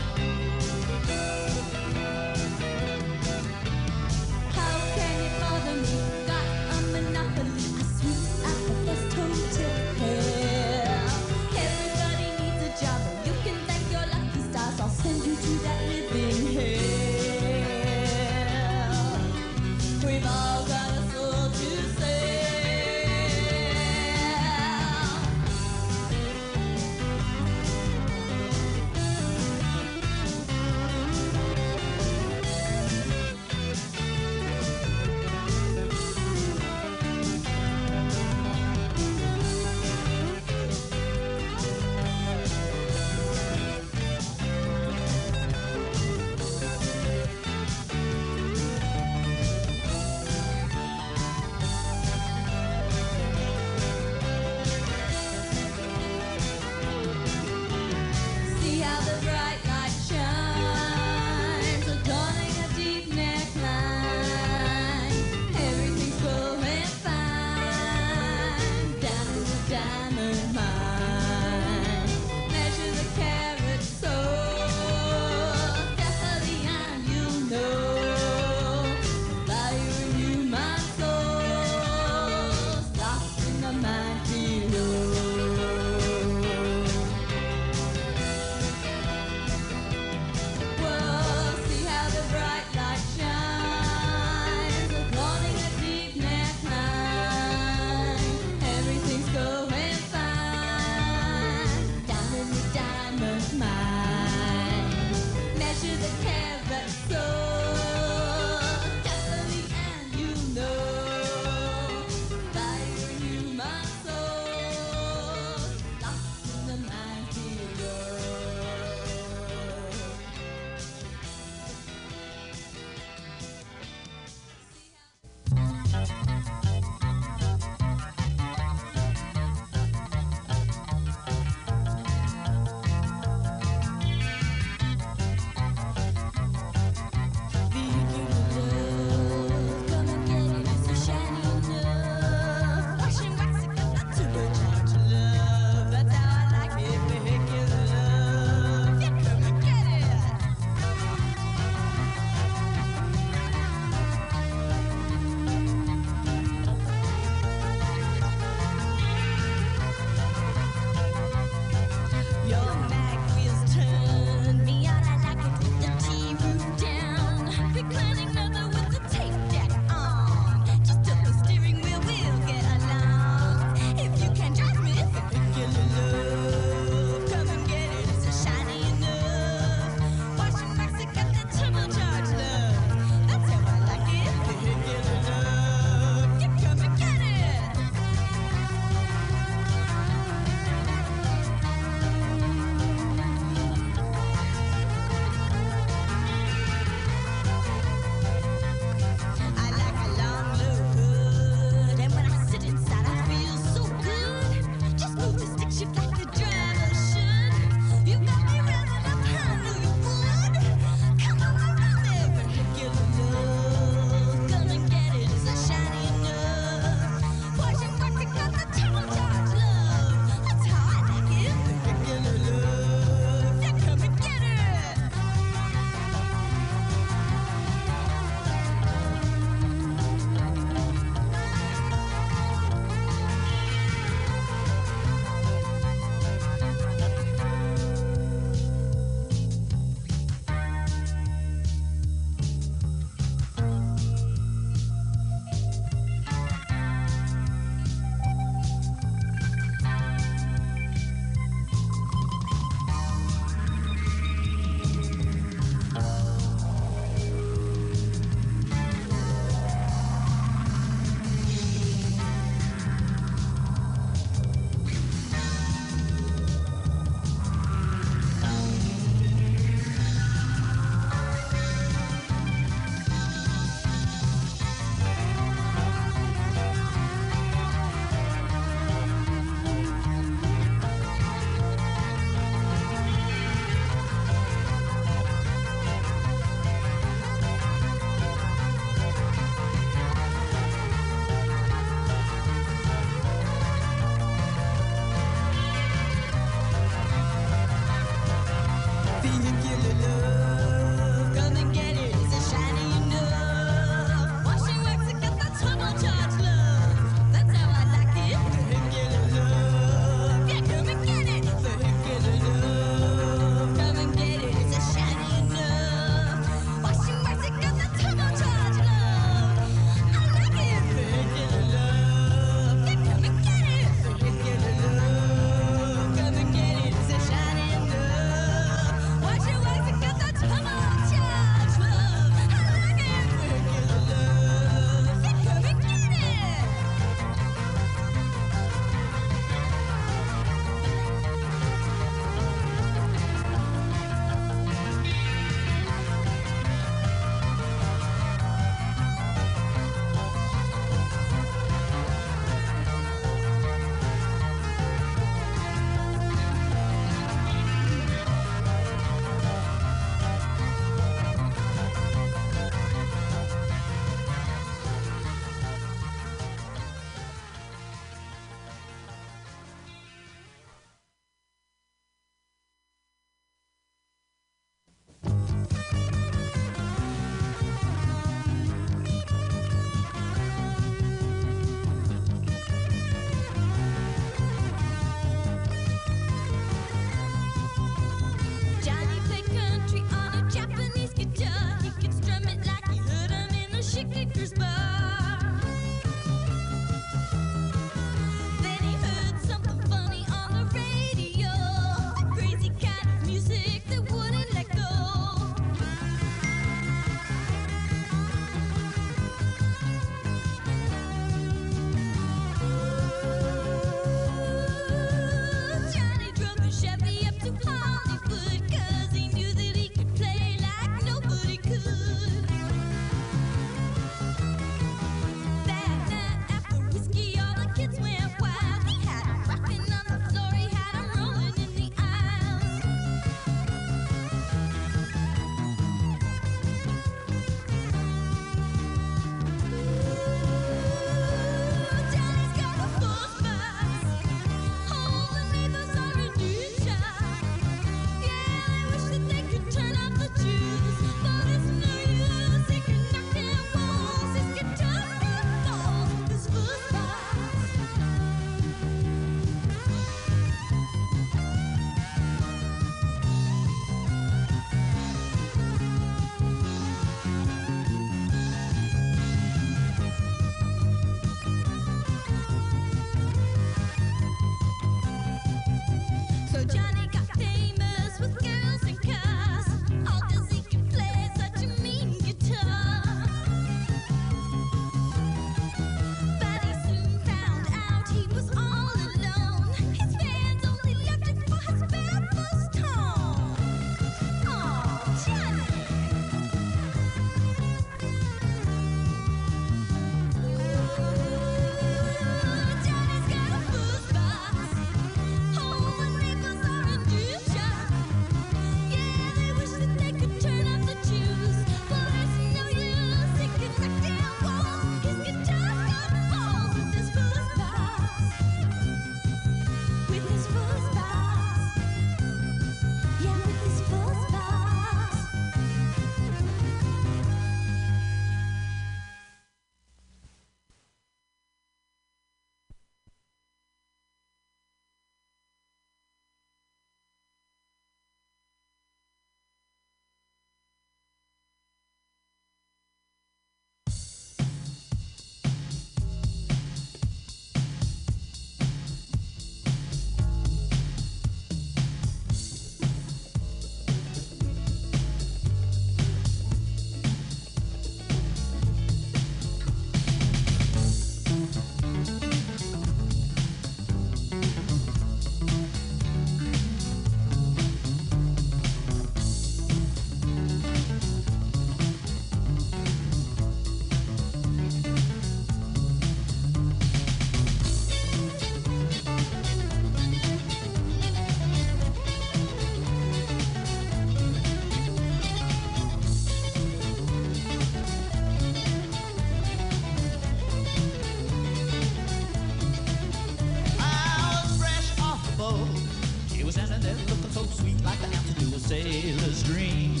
was standing there looking so sweet, like the answer to a sailor's dream.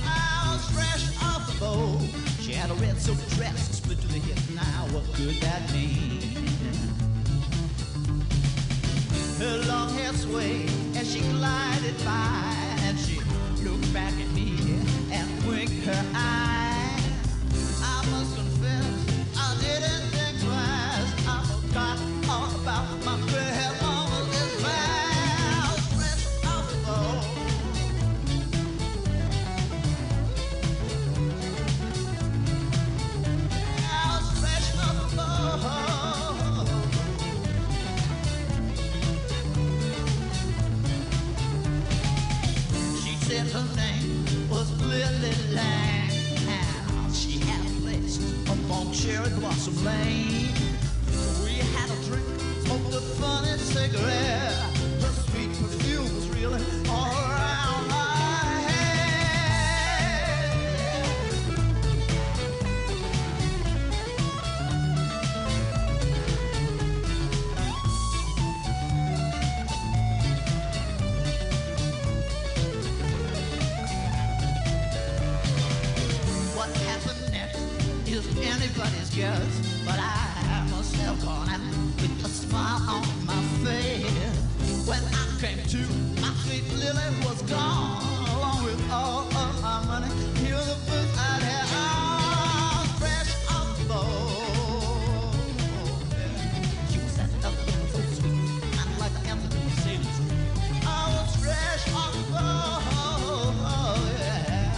I was fresh off the boat. She had a red silk dress, split to the hip. Now what could that mean? Her long hair swayed as she glided by, and she looked back at me and winked her eye. I must confess, I didn't think twice. I forgot all about my bad woman as well. Fresh off the boat. I was fresh off the boat. She said her name was Lily Lang. She had a place upon Cherry Blossom Lane. We had a drink, smoked a funny cigarette. Her sweet perfume was really all around my head. What happened next is anybody's guess, but I must have gone out with a smile on my face. When I came to, my sweet Lily was gone, along with all of my money. Here were the books I'd had on, fresh off the boat. She was standing up looking so sweet, kind of like the answer to a sailor's dream. I was fresh off the boat, yeah.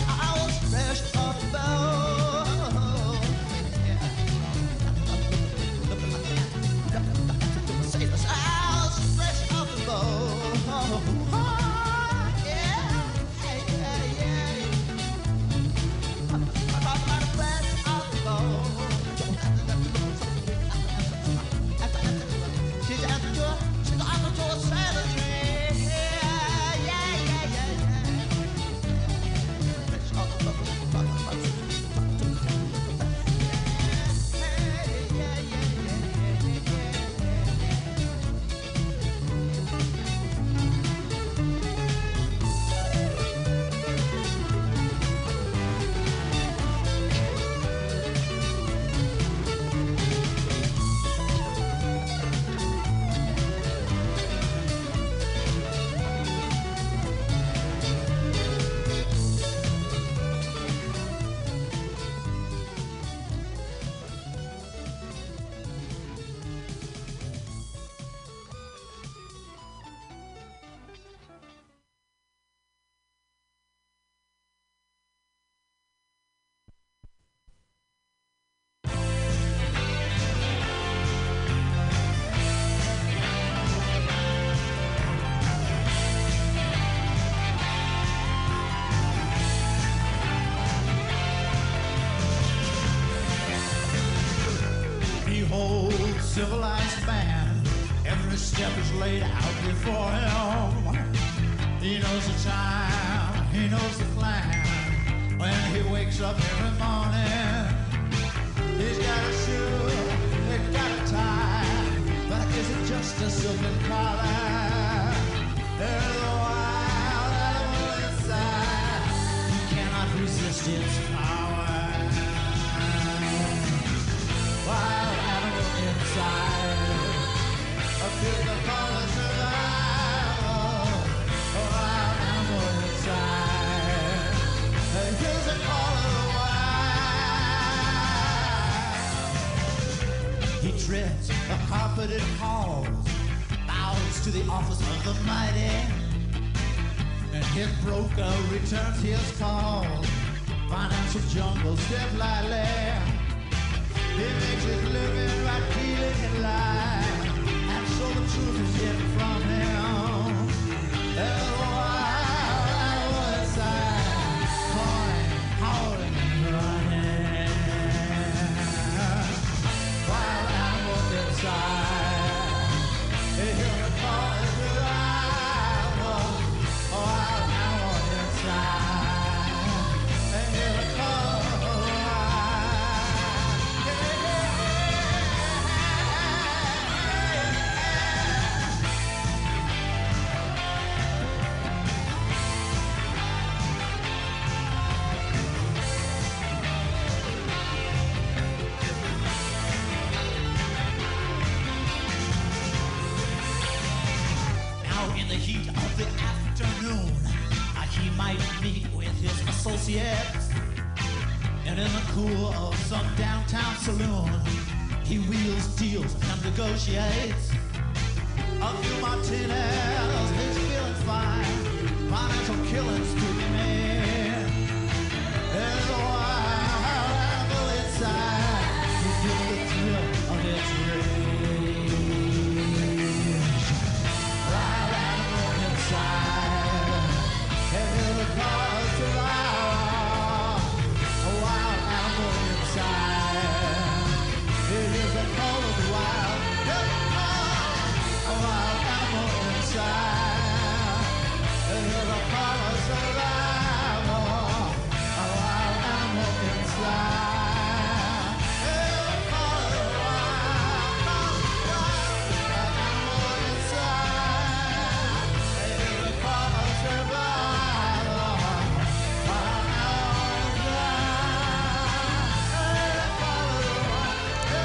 I was fresh off the boat. I was fresh off the boat. Yeah, yeah, yeah. I'm fresh off the boat. She's after to a sailor dream. Yeah, yeah, yeah, yeah. Behold, civilized man, every step is laid out before him. He knows the time, he knows the plan. When he wakes up every morning, he's got a shoe, he's got a tie, but is it just a silken collar? There's a wild animal inside, he cannot resist its power. Wild animal inside, a the color survival. A wild animal inside, here's the call of the wild. He treads the carpeted halls, bows to the office of the mighty, and his broker returns his calls. Financial jungle step lightly. He makes his living right dealing in life, and so the truth is hidden from him. There's a wild animal inside, crying, howling, and running. Wild animal inside, he hears the call of survival. A wild animal inside, they hear the call of the wild. the heat of the afternoon, he might meet with his associates. And in the cool of some downtown saloon, he wheels, deals, and negotiates. A few martinis, he's feeling fine. Financial killings to be made. There's a wild animal inside. He feels the thrill of its rage. Wild animal inside. And he'll be called survival. A wild animal inside. It is the call of the wild. A wild animal inside. It is the call of survival. A wild animal inside. It is the call of the wild animal inside. It is the call of survival. Wild animal inside. It is the call of the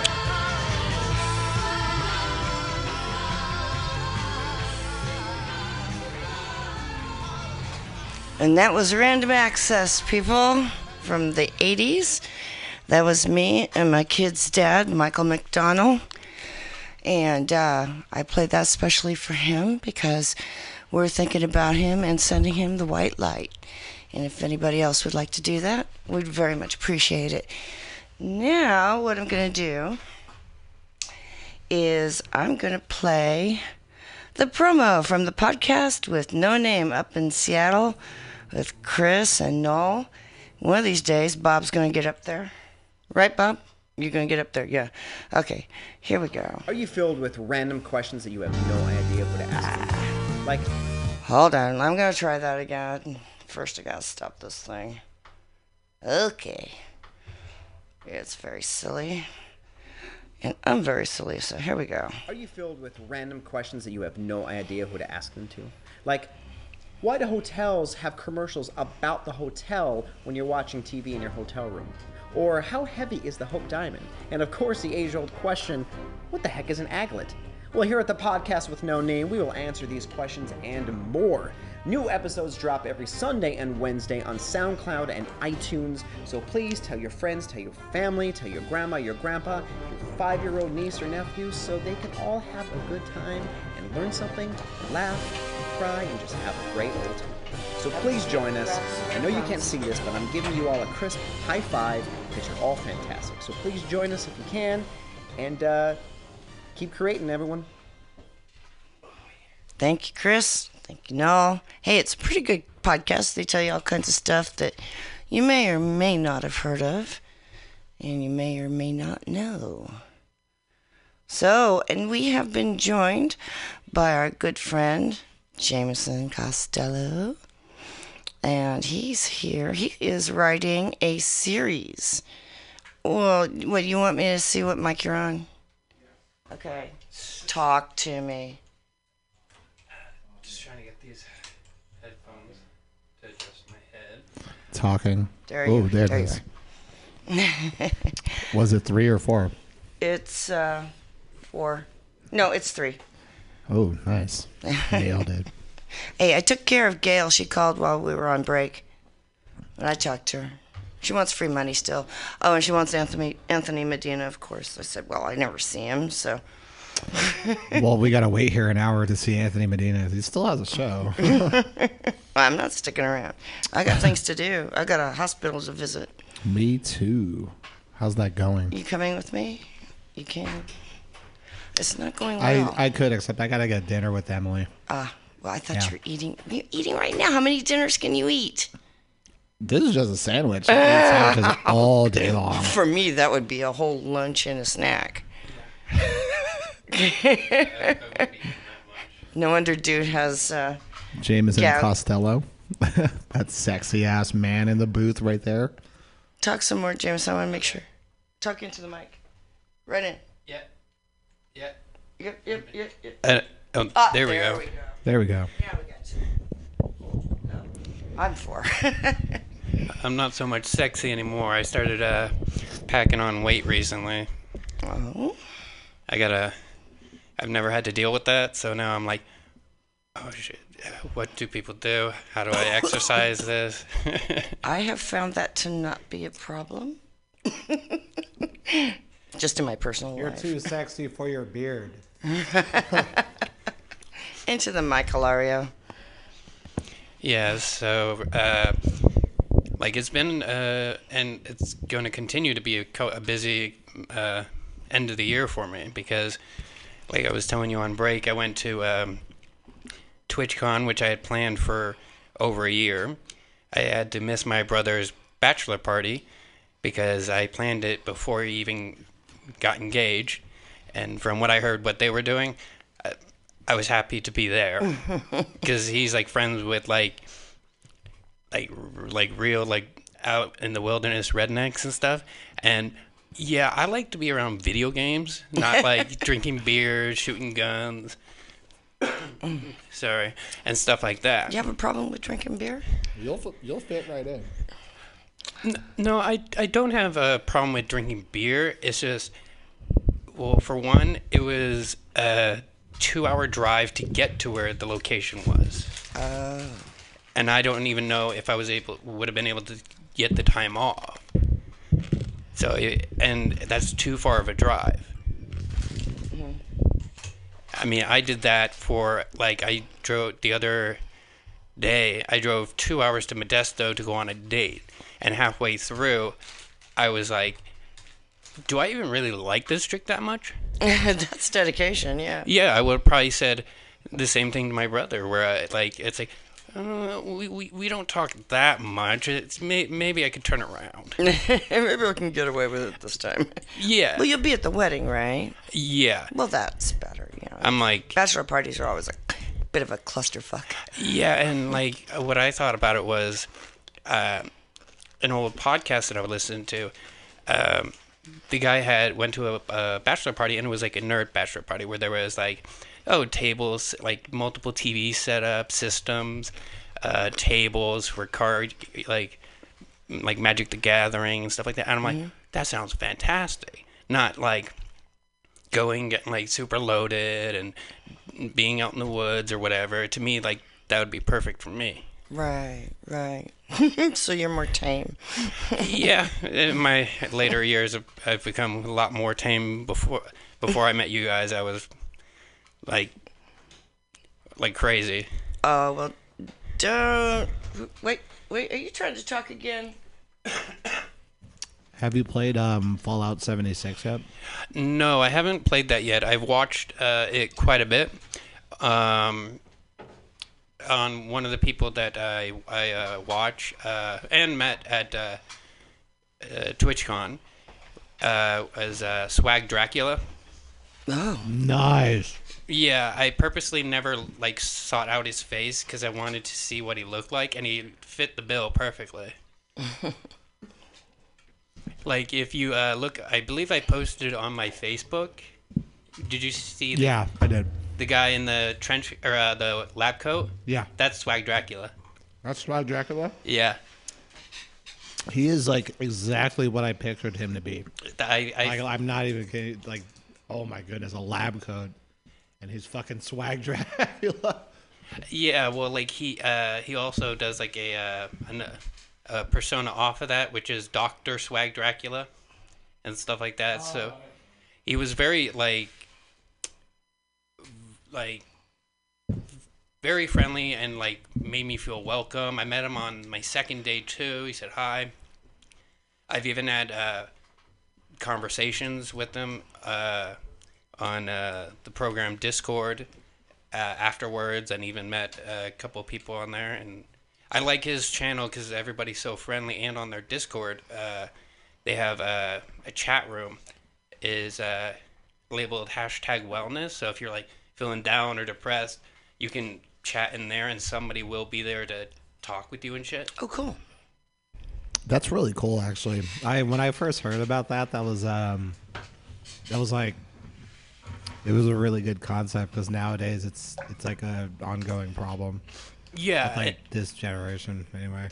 And that was Random Access, people, from the 80s. That was me and my kid's dad, Michael McDonald. And I played that specially for him because we're thinking about him and sending him the white light. And if anybody else would like to do that, we'd very much appreciate it. Now, what I'm going to do is I'm going to play the promo from the podcast with No Name up in Seattle with Chris and Noel. One of these days, Bob's going to get up there. Right, Bob? You're going to get up there? Yeah. Okay, here we go. Are you filled with random questions that you have no idea what to ask? Like, Hold on, I'm going to try that again. First, I got to stop this thing. Okay. It's very silly. And I'm very silly, so here we go. are you filled with random questions that you have no idea who to ask them to? Like, why do hotels have commercials about the hotel when you're watching TV in your hotel room? Or how heavy is the Hope Diamond? And of course, the age-old question, what the heck is an aglet? Well, here at the podcast with No Name, we will answer these questions and more. New episodes drop every Sunday and Wednesday on SoundCloud and iTunes, so please tell your friends, tell your family, tell your grandma, your grandpa, your 5-year-old niece or nephew, so they can all have a good time and learn something, laugh, cry, and just have a great old time. So please join us. I know you can't see this, but I'm giving you all a crisp high five because you're all fantastic. So please join us if you can, and keep creating, everyone. Thank you, Chris. Thank you, Noel. Hey, it's a pretty good podcast. They tell you all kinds of stuff that you may or may not have heard of, and you may or may not know. So, and we have been joined by our good friend, Jameson Costello. And he's here. He is writing a series. Well, what, you want me to see what mic you're on? Okay. Talk to me. Just trying to get these headphones to adjust my head. Talking. There you Oh, go. there it There you is. Was it 3 or 4? It's 4. No, it's 3. Oh, nice. Nailed it. Hey, I took care of Gail. She called while we were on break. And I talked to her. She wants free money still. Oh, and she wants Anthony Medina, of course. I said, well, I never see him, so. Well, we got to wait here an hour to see Anthony Medina. He still has a show. Well, I'm not sticking around. I got things to do. I got a hospital to visit. Me too. How's that going? You coming with me? You can. It's not going well. I could, except I got to get dinner with Emily. Well, I thought Yeah. you were eating. You're eating right now. How many dinners can you eat? This is just a sandwich. I eat sandwiches all day long. For me, that would be a whole lunch and a snack. No wonder dude has. Jameson Yeah. Costello. That sexy ass man in the booth right there. Talk some more, James. I want to make sure. Talk into the mic. Right in. Yeah. Yeah. Yep. There we go. There we go. Yeah, we got you. No, I'm 4. I'm not so much sexy anymore. I started packing on weight recently. Oh. I've never had to deal with that, so now I'm like, Oh shit! What do people do? How do I exercise this? I have found that to not be a problem. Just in my personal You're life. too sexy for your beard. Into the mic, Hilario. Yeah. So, like it's been, and it's going to continue to be a busy end of the year for me because, like I was telling you on break, I went to TwitchCon, which I had planned for over a year. I had to miss my brother's bachelor party because I planned it before he even got engaged. And from what I heard, what they were doing, I was happy to be there because he's like friends with like real like out in the wilderness rednecks and stuff. And yeah, I like to be around video games, not like drinking beer, shooting guns. Sorry, and stuff like that. You have a problem with drinking beer? You'll fit right in. No, I don't have a problem with drinking beer. It's just, well, for one, it was a 2-hour drive to get to where the location was. And I don't even know if I would have been able to get the time off. So, and that's too far of a drive. I mean, I did that for, like, I drove the other day, I drove 2 hours to Modesto to go on a date. And halfway through, I was like, do I even really like this chick that much? That's dedication, yeah. Yeah, I would have probably said the same thing to my brother, where it's like, we don't talk that much. It's maybe I could turn around. Maybe we can get away with it this time. Yeah. Well, you'll be at the wedding, right? Yeah. Well, that's better, you know. I'm like... Bachelor parties are always a bit of a clusterfuck. Yeah, and like, what I thought about it was an old podcast that I would listen to. The guy went to a bachelor party, and it was like a nerd bachelor party where there was like, tables, like multiple TV setup systems, tables for card, like Magic the Gathering and stuff like that. And I'm like, that sounds fantastic. Not like going, getting like super loaded and being out in the woods or whatever. To me, like, that would be perfect for me. Right. So you're more tame. Yeah, in my later years, I've become a lot more tame. Before I met you guys, I was like crazy. Oh, well, don't... Wait, are you trying to talk again? Have you played Fallout 76 yet? No, I haven't played that yet. I've watched it quite a bit. On one of the people that I watch and met at TwitchCon was Swag Dracula. Oh, nice. Yeah, I purposely never like sought out his face because I wanted to see what he looked like, and he fit the bill perfectly. Like if you look, I believe I posted it on my Facebook. Did you see? Yeah, I did. The guy in the trench or the lab coat? Yeah. That's Swag Dracula. That's Swag Dracula? Yeah. He is like exactly what I pictured him to be. I'm not even kidding. Like, oh my goodness, a lab coat, and he's fucking Swag Dracula. Yeah, well, like he also does like a persona off of that, which is Dr. Swag Dracula, and stuff like that. So he was very like very friendly and like made me feel welcome. I met him on my second day too. He said hi. I've even had conversations with him on the program Discord afterwards, and even met a couple of people on there. And I like his channel because everybody's so friendly. And on their Discord, they have a chat room is labeled #wellness. So if you're like feeling down or depressed, you can chat in there, and somebody will be there to talk with you and shit. Oh, cool. That's really cool, actually. When I first heard about that was like, it was a really good concept because nowadays it's like a ongoing problem. Yeah, with, like this generation anyway.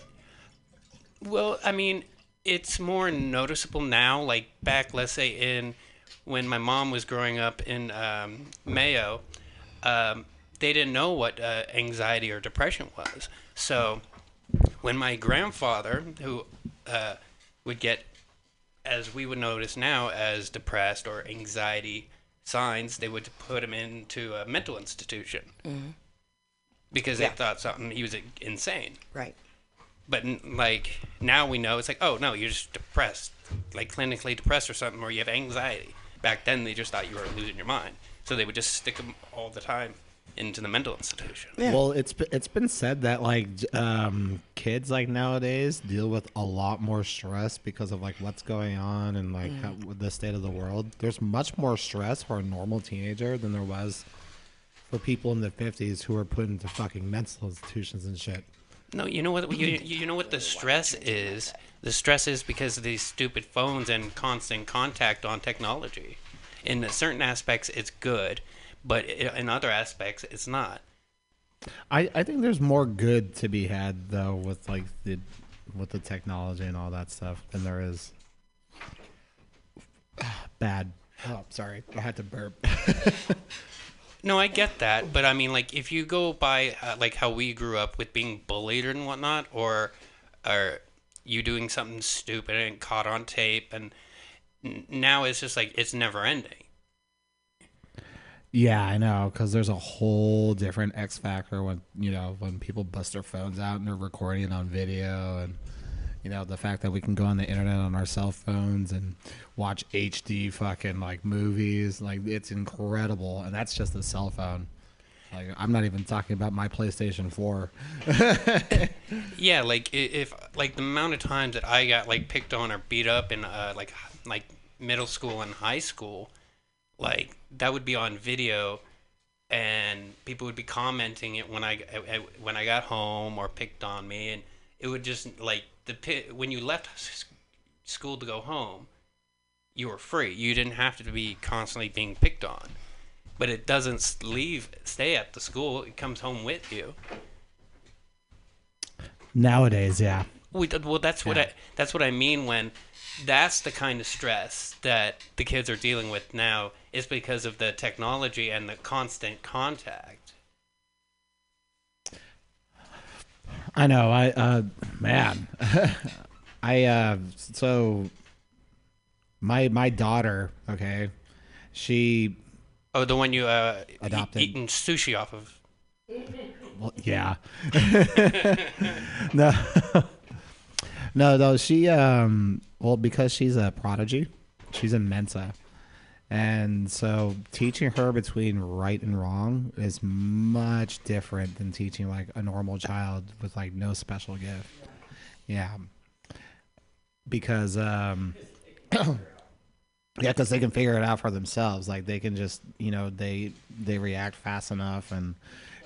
Well, I mean, it's more noticeable now. Like back, let's say when my mom was growing up in Mayo, they didn't know what anxiety or depression was. So when my grandfather, who would get, as we would notice now, as depressed or anxiety signs, they would put him into a mental institution because they thought he was insane. Right. But like now we know it's like, oh no, you're just depressed, like clinically depressed or something, or you have anxiety. Back then they just thought you were losing your mind, so they would just stick them all the time into the mental institution. Yeah. Well, it's been said that like kids like nowadays deal with a lot more stress because of like what's going on and like how, the state of the world. There's much more stress for a normal teenager than there was for people in the 50s who were put into fucking mental institutions and shit. No, you know what? You know what the stress is? The stress is because of these stupid phones and constant contact on technology. In certain aspects, it's good, but in other aspects, it's not. I think there's more good to be had though with like the technology and all that stuff than there is bad. Oh, sorry, I had to burp. No, I get that, but I mean, like, if you go by like how we grew up with being bullied and whatnot, or you doing something stupid and caught on tape, and now it's just like it's never ending. Yeah, I know, because there's a whole different X factor when when people bust their phones out and they're recording it on video, and the fact that we can go on the internet on our cell phones and watch HD fucking like movies, like it's incredible, and that's just a cell phone. Like I'm not even talking about my PlayStation 4. Yeah, like if like the amount of times that I got like picked on or beat up in like middle school and high school, like that would be on video, and people would be commenting it when I got home or picked on me, and it would just like when you left school to go home, you were free. You didn't have to be constantly being picked on. But it doesn't stay at the school. It comes home with you. Nowadays, yeah. Well, that's what I mean when that's the kind of stress that the kids are dealing with now is because of the technology and the constant contact. I know. Man, so my daughter, okay, she. Oh, the one you adopted. Eating sushi off of. Well, yeah. No. No, she well, because she's a prodigy, she's in Mensa. And so teaching her between right and wrong is much different than teaching like a normal child with like no special gift. Yeah. Because yeah, because they can figure it out for themselves. Like they can just, they react fast enough. And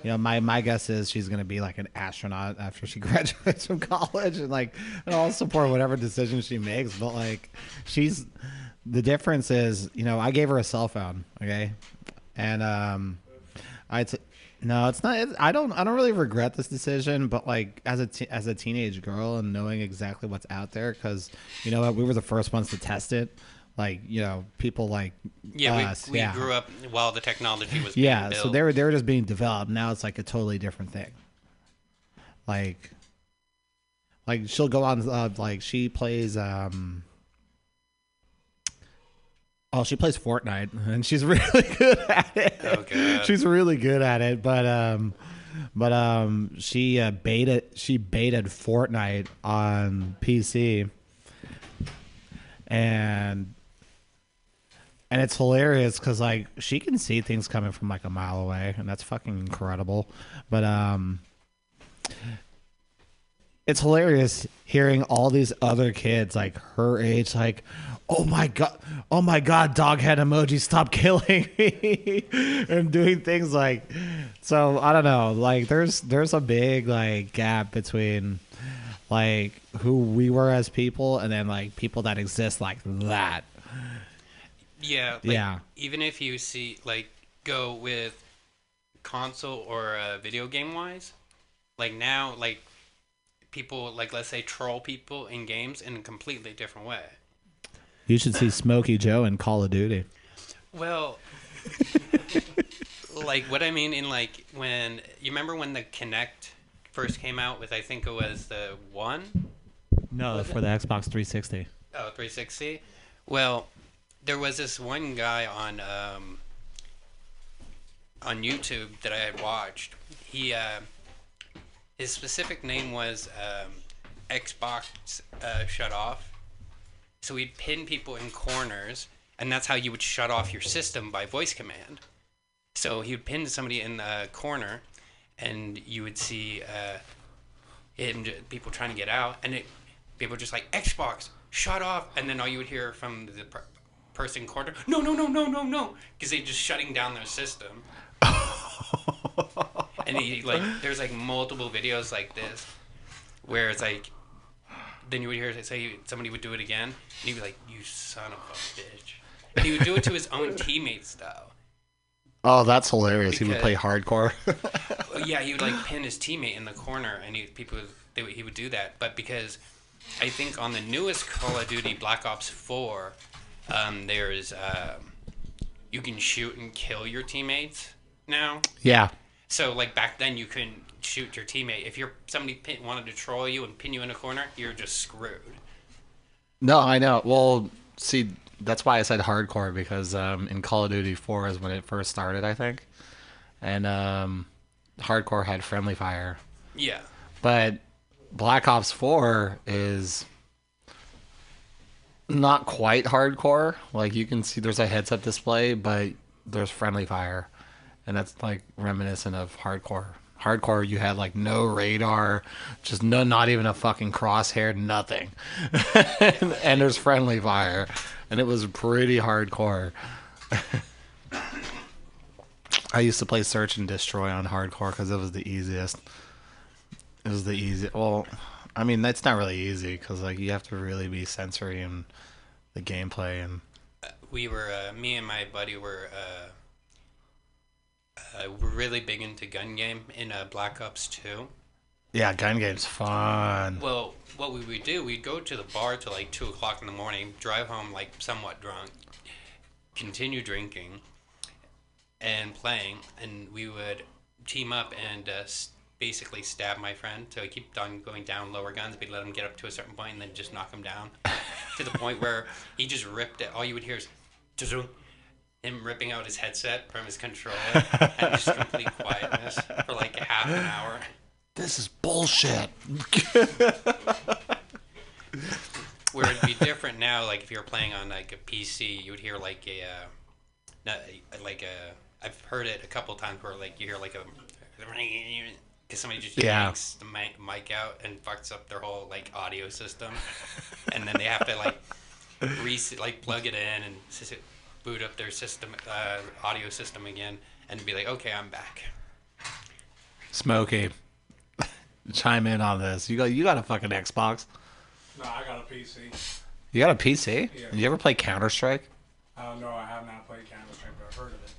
my guess is she's gonna be like an astronaut after she graduates from college, and like, and I'll support whatever decision she makes. But like, the difference is, I gave her a cell phone, okay, and no, it's not. I don't really regret this decision, but like as a teenage girl and knowing exactly what's out there, because we were the first ones to test it. Like, people like us. We grew up while the technology was being built. So they were just being developed. Now it's like a totally different thing. Like she'll go on, like she plays, she plays Fortnite, and she's really good at it. Oh, God. She's really good at it, but she baited Fortnite on PC, and it's hilarious because like she can see things coming from like a mile away, and that's fucking incredible. But it's hilarious hearing all these other kids like her age, like, oh my god, doghead emoji, stop killing me, and doing things like. So I don't know, like there's a big like gap between like who we were as people and then like people that exist like that. Yeah. Yeah. Even if you go with console or video game wise, like now, like people like, let's say, troll people in games in a completely different way. You should see Smokey Joe in Call of Duty. Well, like what I mean in like when you remember when the Kinect first came out with I think it was the 1? No, for the Xbox 360. Oh, 360. Well, there was this one guy on YouTube that I had watched. He his specific name was Xbox Shut Off. So he'd pin people in corners, and that's how you would shut off your system by voice command. So he would pin somebody in the corner, and you would see people trying to get out, and people were just like, Xbox, shut off, and then all you would hear from the person corner, no, because they're just shutting down their system. And there's like multiple videos like this, where it's like, then you would hear say somebody would do it again, and he'd be like, you son of a bitch. And he would do it to his own teammates, though. Oh, that's hilarious. He would play hardcore. Yeah, he would like pin his teammate in the corner, and he would do that. But because I think on the newest Call of Duty Black Ops 4, there's you can shoot and kill your teammates now. Yeah. So like back then you couldn't shoot your teammate. If somebody wanted to troll you and pin you in a corner, you're just screwed. No, I know. Well, see, that's why I said hardcore, because in Call of Duty 4 is when it first started, I think. And hardcore had friendly fire. Yeah. But Black Ops 4 is not quite hardcore. Like, you can see there's a heads-up display, but there's friendly fire. And that's, like, reminiscent of hardcore. Hardcore, you had, like, no radar, just not even a fucking crosshair, nothing. And there's friendly fire. And it was pretty hardcore. I used to play Search and Destroy on hardcore because it was the easiest. It was the easiest. Well, I mean, that's not really easy because, like, you have to really be sensory in the gameplay. And me and my buddy were really big into gun game in Black Ops 2. Yeah, gun game's fun. Well, what we would do, we'd go to the bar till like 2 o'clock in the morning, drive home like somewhat drunk, continue drinking and playing, and we would team up and basically stab my friend. So he kept on going down lower guns. We'd let him get up to a certain point and then just knock him down to the point where he just ripped it. All you would hear is him ripping out his headset from his controller and just complete quietness for like a half an hour. This is bullshit. Where it'd be different now, like if you're playing on like a PC, you would hear like I've heard it a couple times where like you hear like a, because somebody just yanks the mic out and fucks up their whole like audio system, and then they have to like plug it in and boot up their system audio system again and be like, okay, I'm back. Smokey, chime in on this. You got a fucking Xbox? No, I got a PC. You got a PC? Yeah. Did you ever play Counter-Strike? No, I have not played Counter-Strike, but I've heard of it.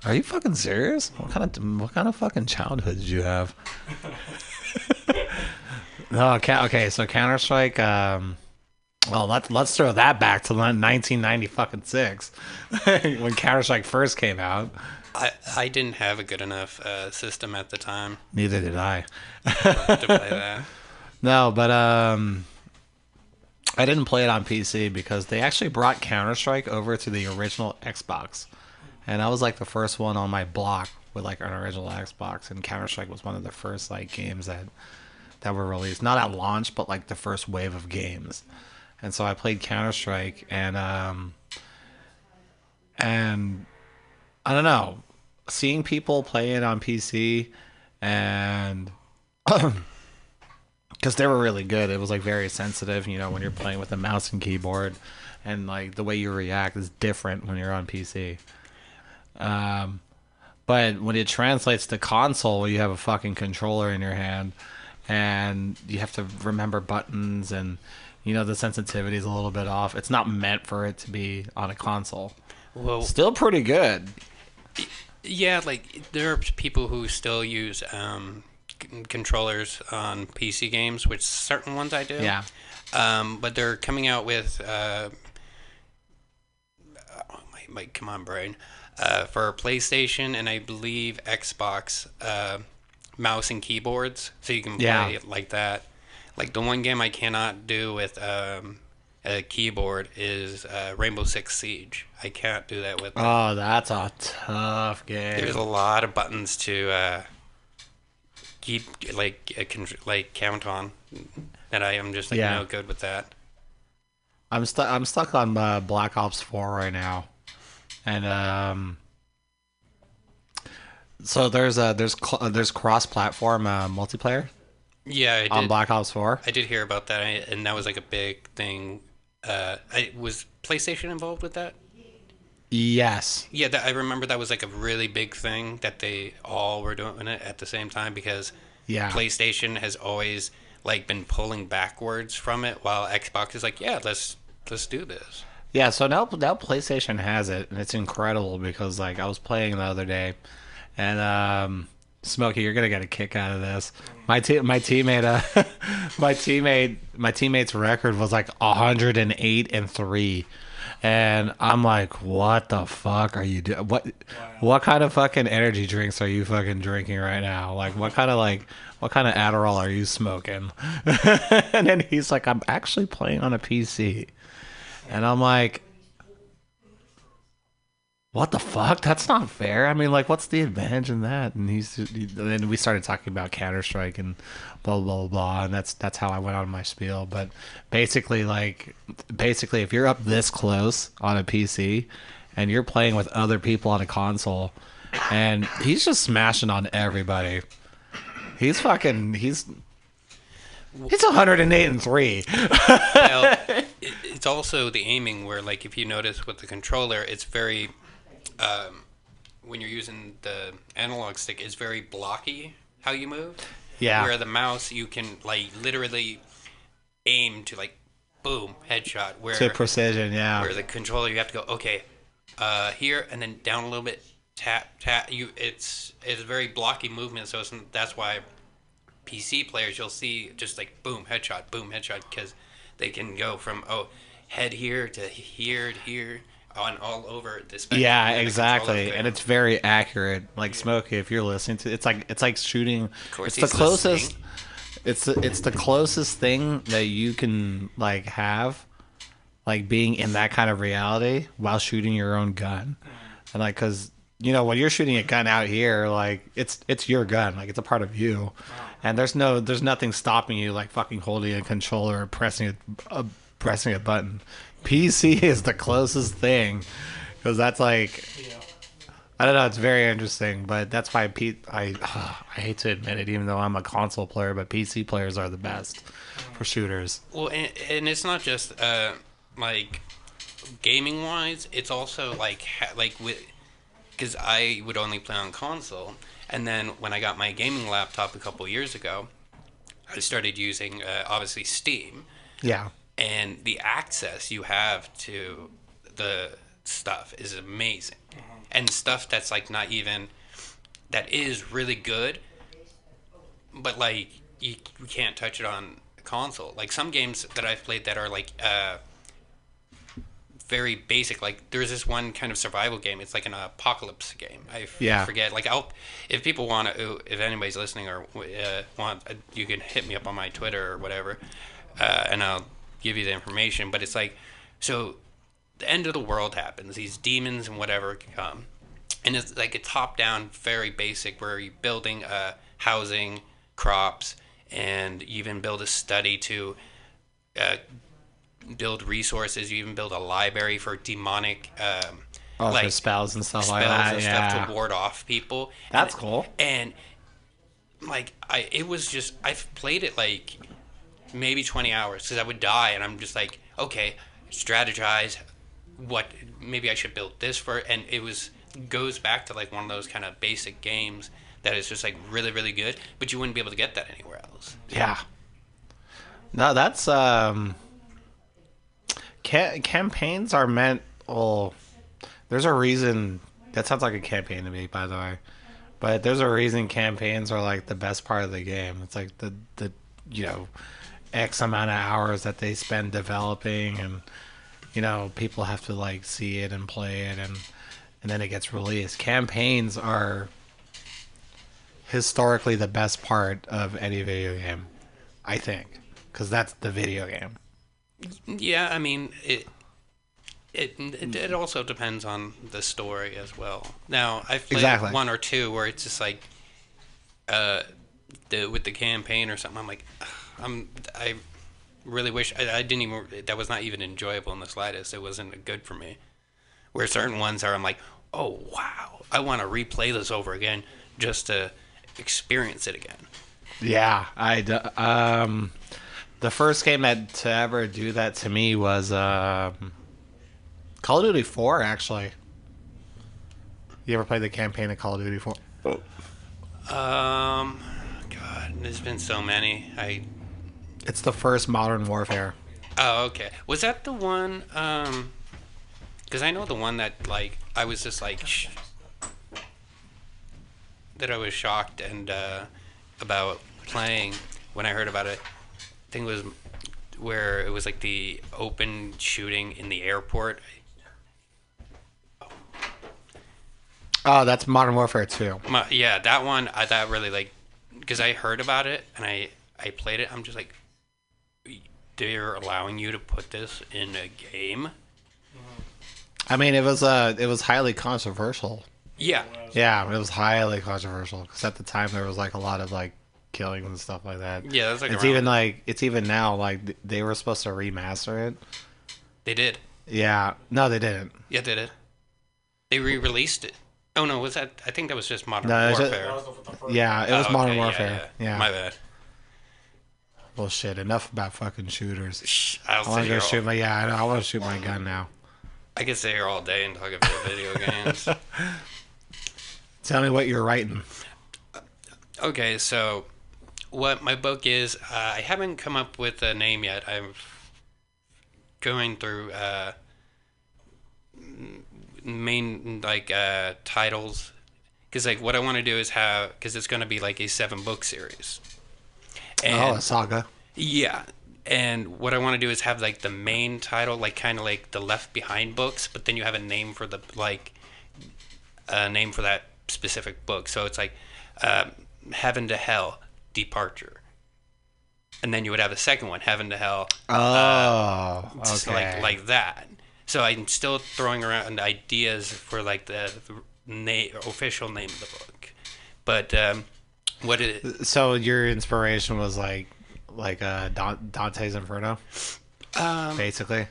Are you fucking serious? What kind of fucking childhood did you have? No, okay, so Counter-Strike. Well, let's throw that back to 1996 when Counter-Strike first came out. I didn't have a good enough system at the time. Neither did I. To play that. No, but I didn't play it on PC because they actually brought Counter-Strike over to the original Xbox. And I was like the first one on my block with like an original Xbox, and Counter-Strike was one of the first like games that were released. Not at launch, but like the first wave of games. And so I played Counter-Strike, and I don't know, seeing people play it on PC, and because they were really good. It was like very sensitive, you know, when you're playing with a mouse and keyboard, and like the way you react is different when you're on PC. But when it translates to console, you have a fucking controller in your hand, and you have to remember buttons, and you know the sensitivity is a little bit off. It's not meant for it to be on a console. Well, still pretty good. Yeah, like there are people who still use controllers on PC games, which certain ones I do. Yeah. But they're coming out with come on, brain. for PlayStation and I believe Xbox, mouse and keyboards, so you can play it like that. Like the one game I cannot do with a keyboard is Rainbow Six Siege. I can't do that with. Oh, that's a tough game. There's a lot of buttons to keep count on that I am just no good with that. I'm stuck on Black Ops 4 right now, and so there's cross-platform multiplayer. Yeah, I did. On Black Ops 4. I did hear about that, and that was like a big thing. Was PlayStation involved with that? Yes. Yeah, I remember that was like a really big thing that they all were doing it at the same time because PlayStation has always like been pulling backwards from it, while Xbox is like, yeah, let's do this. Yeah, so now PlayStation has it, and it's incredible because like I was playing the other day, and Smokey, you're gonna get a kick out of this. My teammate's record was like 108-3, and I'm like, what the fuck are you doing? What kind of fucking energy drinks are you fucking drinking right now? Like, what kind of Adderall are you smoking? And then he's like, I'm actually playing on a PC, and I'm like, what the fuck? That's not fair. I mean, like, what's the advantage in that? And then we started talking about Counter-Strike and blah, blah, blah, blah. And that's how I went on my spiel. But basically, if you're up this close on a PC and you're playing with other people on a console and he's just smashing on everybody. He's 108-3. Well, it's also the aiming where, like, if you notice with the controller, it's very... when you're using the analog stick, it's very blocky how you move. Yeah. Where the mouse, you can like literally aim to like boom headshot. Where to precision, yeah. Where the controller, you have to go here and then down a little bit, tap. It's a very blocky movement, so that's why PC players you'll see just like boom headshot, because they can go from head here to here to here. On all over this. Yeah, exactly, and it's very accurate. Like Smokey, if you're listening to, it's like shooting. Of course, it's the closest. It's the closest thing that you can like have, like being in that kind of reality while shooting your own gun, and like because when you're shooting a gun out here, like it's your gun, like it's a part of you, and there's nothing stopping you like fucking holding a controller or pressing a button. PC is the closest thing because that's like I don't know, it's very interesting, but that's why I hate to admit it, even though I'm a console player, but PC players are the best for shooters. Well, and it's not just like gaming wise, it's also like because I would only play on console, and then when I got my gaming laptop a couple years ago, I started using obviously Steam. Yeah. And the access you have to the stuff is amazing. And stuff that's like not even, that is really good, but like you can't touch it on console. Like some games that I've played that are like very basic. Like there's this one kind of survival game. It's like an apocalypse game. I forget. Like if people want to, if anybody's listening or want, you can hit me up on my Twitter or whatever, and I'll give you the information. But it's like, so the end of the world happens, these demons and whatever come, and it's like a top down, very basic, where you're building housing, crops, and you even build a study to build resources. You even build a library for demonic for spells and stuff like that, and stuff to ward off people. That's cool. And like I've played it like maybe 20 hours because I would die, and I'm just like, okay, strategize what maybe I should build this for, and it goes back to like one of those kind of basic games that is just like really, really good, but you wouldn't be able to get that anywhere else. Yeah. No, that's campaigns are meant. Well, there's a reason. That sounds like a campaign to me, by the way. But there's a reason campaigns are like the best part of the game. It's like the X amount of hours that they spend developing, and people have to like see it and play it, and and then it gets released. Campaigns are historically the best part of any video game, I think, because that's the video game. Yeah, I mean, it also depends on the story as well. Now, I've played one or two where it's just like, with the campaign or something, I'm like, I really wish I didn't even. That was not even enjoyable in the slightest. It wasn't good for me. Where certain ones are, I'm like, oh wow, I want to replay this over again just to experience it again. Yeah, the first game to ever do that to me was Call of Duty 4, actually. You ever played the campaign of Call of Duty 4? God, there's been so many. It's the first Modern Warfare. Oh, okay. Was that the one? Because I know the one that like I was just like that I was shocked and about playing when I heard about it. I think it was where it was like the open shooting in the airport. Oh, that's Modern Warfare 2. Yeah, that one. That really like because I heard about it and I played it. I'm just like, they're allowing you to put this in a game. I mean, it was highly controversial. Yeah. Yeah, it was highly controversial because at the time there was like a lot of like killings and stuff like that. Yeah, that's like it's even now like they were supposed to remaster it. They did. Yeah, no, they didn't. Yeah, they did. They re-released it. Oh no, was that? I think that was just Modern It Warfare. was Modern Warfare. Yeah. My bad. Bullshit. Enough about fucking shooters. I want to go shoot my. Yeah, I want to shoot my gun now. I could stay here all day and talk about video games. Tell me what you're writing. Okay, so what my book is, I haven't come up with a name yet. I'm going through main like titles because like what I want to do is have because it's going to be like a 7-book series. And, a saga. Yeah. And what I want to do is have like the main title, like kind of like the Left Behind books, but then you have a name for the like a name for that specific book. So it's like Heaven to Hell, Departure, and then you would have a second one, Heaven to Hell. Okay. Like that. So I'm still throwing around ideas for like the official name of the book, but So your inspiration was like Dante's Inferno, basically.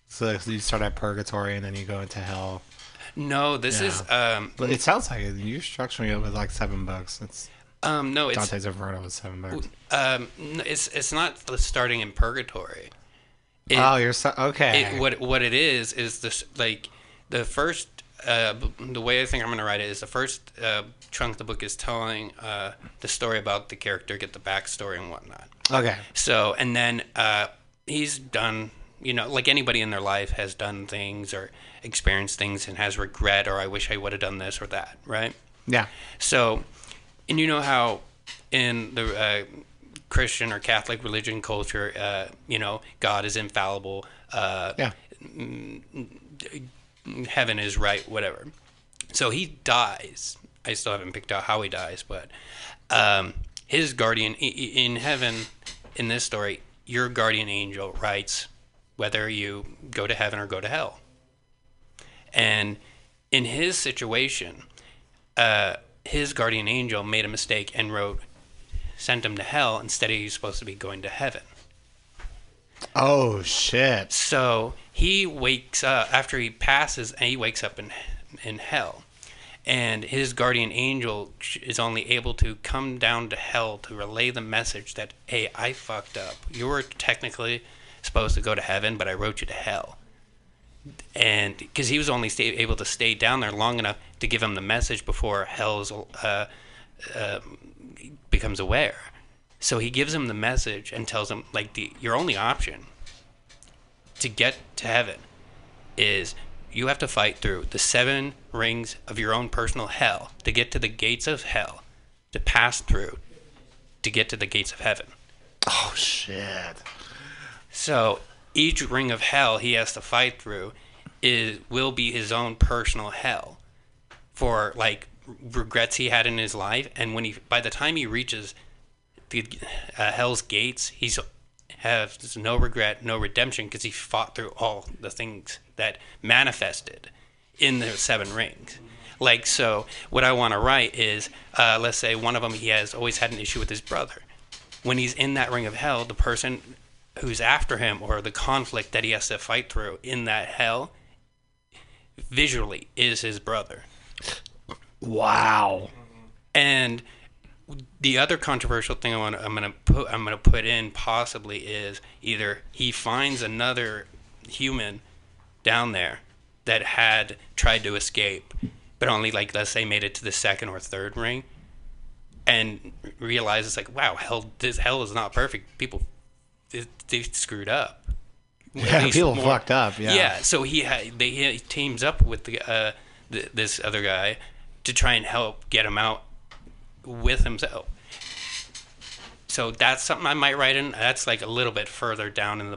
So you start at purgatory and then you go into hell. No, this is. But it sounds like it. You're structuring it with like 7 books. It's no, it's Dante's Inferno was 7 books. It's not starting in purgatory. Okay. What it is this like the first. The way I think I'm going to write it is the first chunk of the book is telling the story about the character, get the backstory and whatnot. Okay. So, and then he's done, like anybody in their life has done things or experienced things and has regret or I wish I would have done this or that, right? Yeah. So, and you know how in the Christian or Catholic religion culture, God is infallible. Yeah. Heaven is right, whatever. So he dies. I still haven't picked out how he dies, but his guardian in heaven, in this story, your guardian angel writes whether you go to heaven or go to hell. And in his situation, his guardian angel made a mistake and sent him to hell instead of he's supposed to be going to heaven. Oh, shit. So he wakes up, after he passes, and he wakes up in hell. And his guardian angel is only able to come down to hell to relay the message that, hey, I fucked up. You were technically supposed to go to heaven, but I wrote you to hell. And because he was only able to stay down there long enough to give him the message before hell becomes aware. So he gives him the message and tells him, like, your only option to get to heaven is you have to fight through the 7 rings of your own personal hell to get to the gates of hell, to pass through, to get to the gates of heaven. Oh, shit. So each ring of hell he has to fight through will be his own personal hell. for like regrets he had in his life, and by the time he reaches the Hell's Gates, he's has no regret, no redemption, because he fought through all the things that manifested in the 7 rings. Like, so what I want to write is, let's say one of them, he has always had an issue with his brother. When he's in that ring of hell, the person who's after him, or the conflict that he has to fight through in that hell, visually is his brother. Wow. And the other controversial thing I'm gonna put in possibly is either he finds another human down there that had tried to escape, but only, like, let's say made it to the 2nd or 3rd ring, and realizes, like, wow, hell is not perfect. People, they screwed up. Yeah, people fucked up. Yeah. Yeah. So he teams up with this other guy to try and help get him out with himself. So that's something I might write in. That's like a little bit further down in the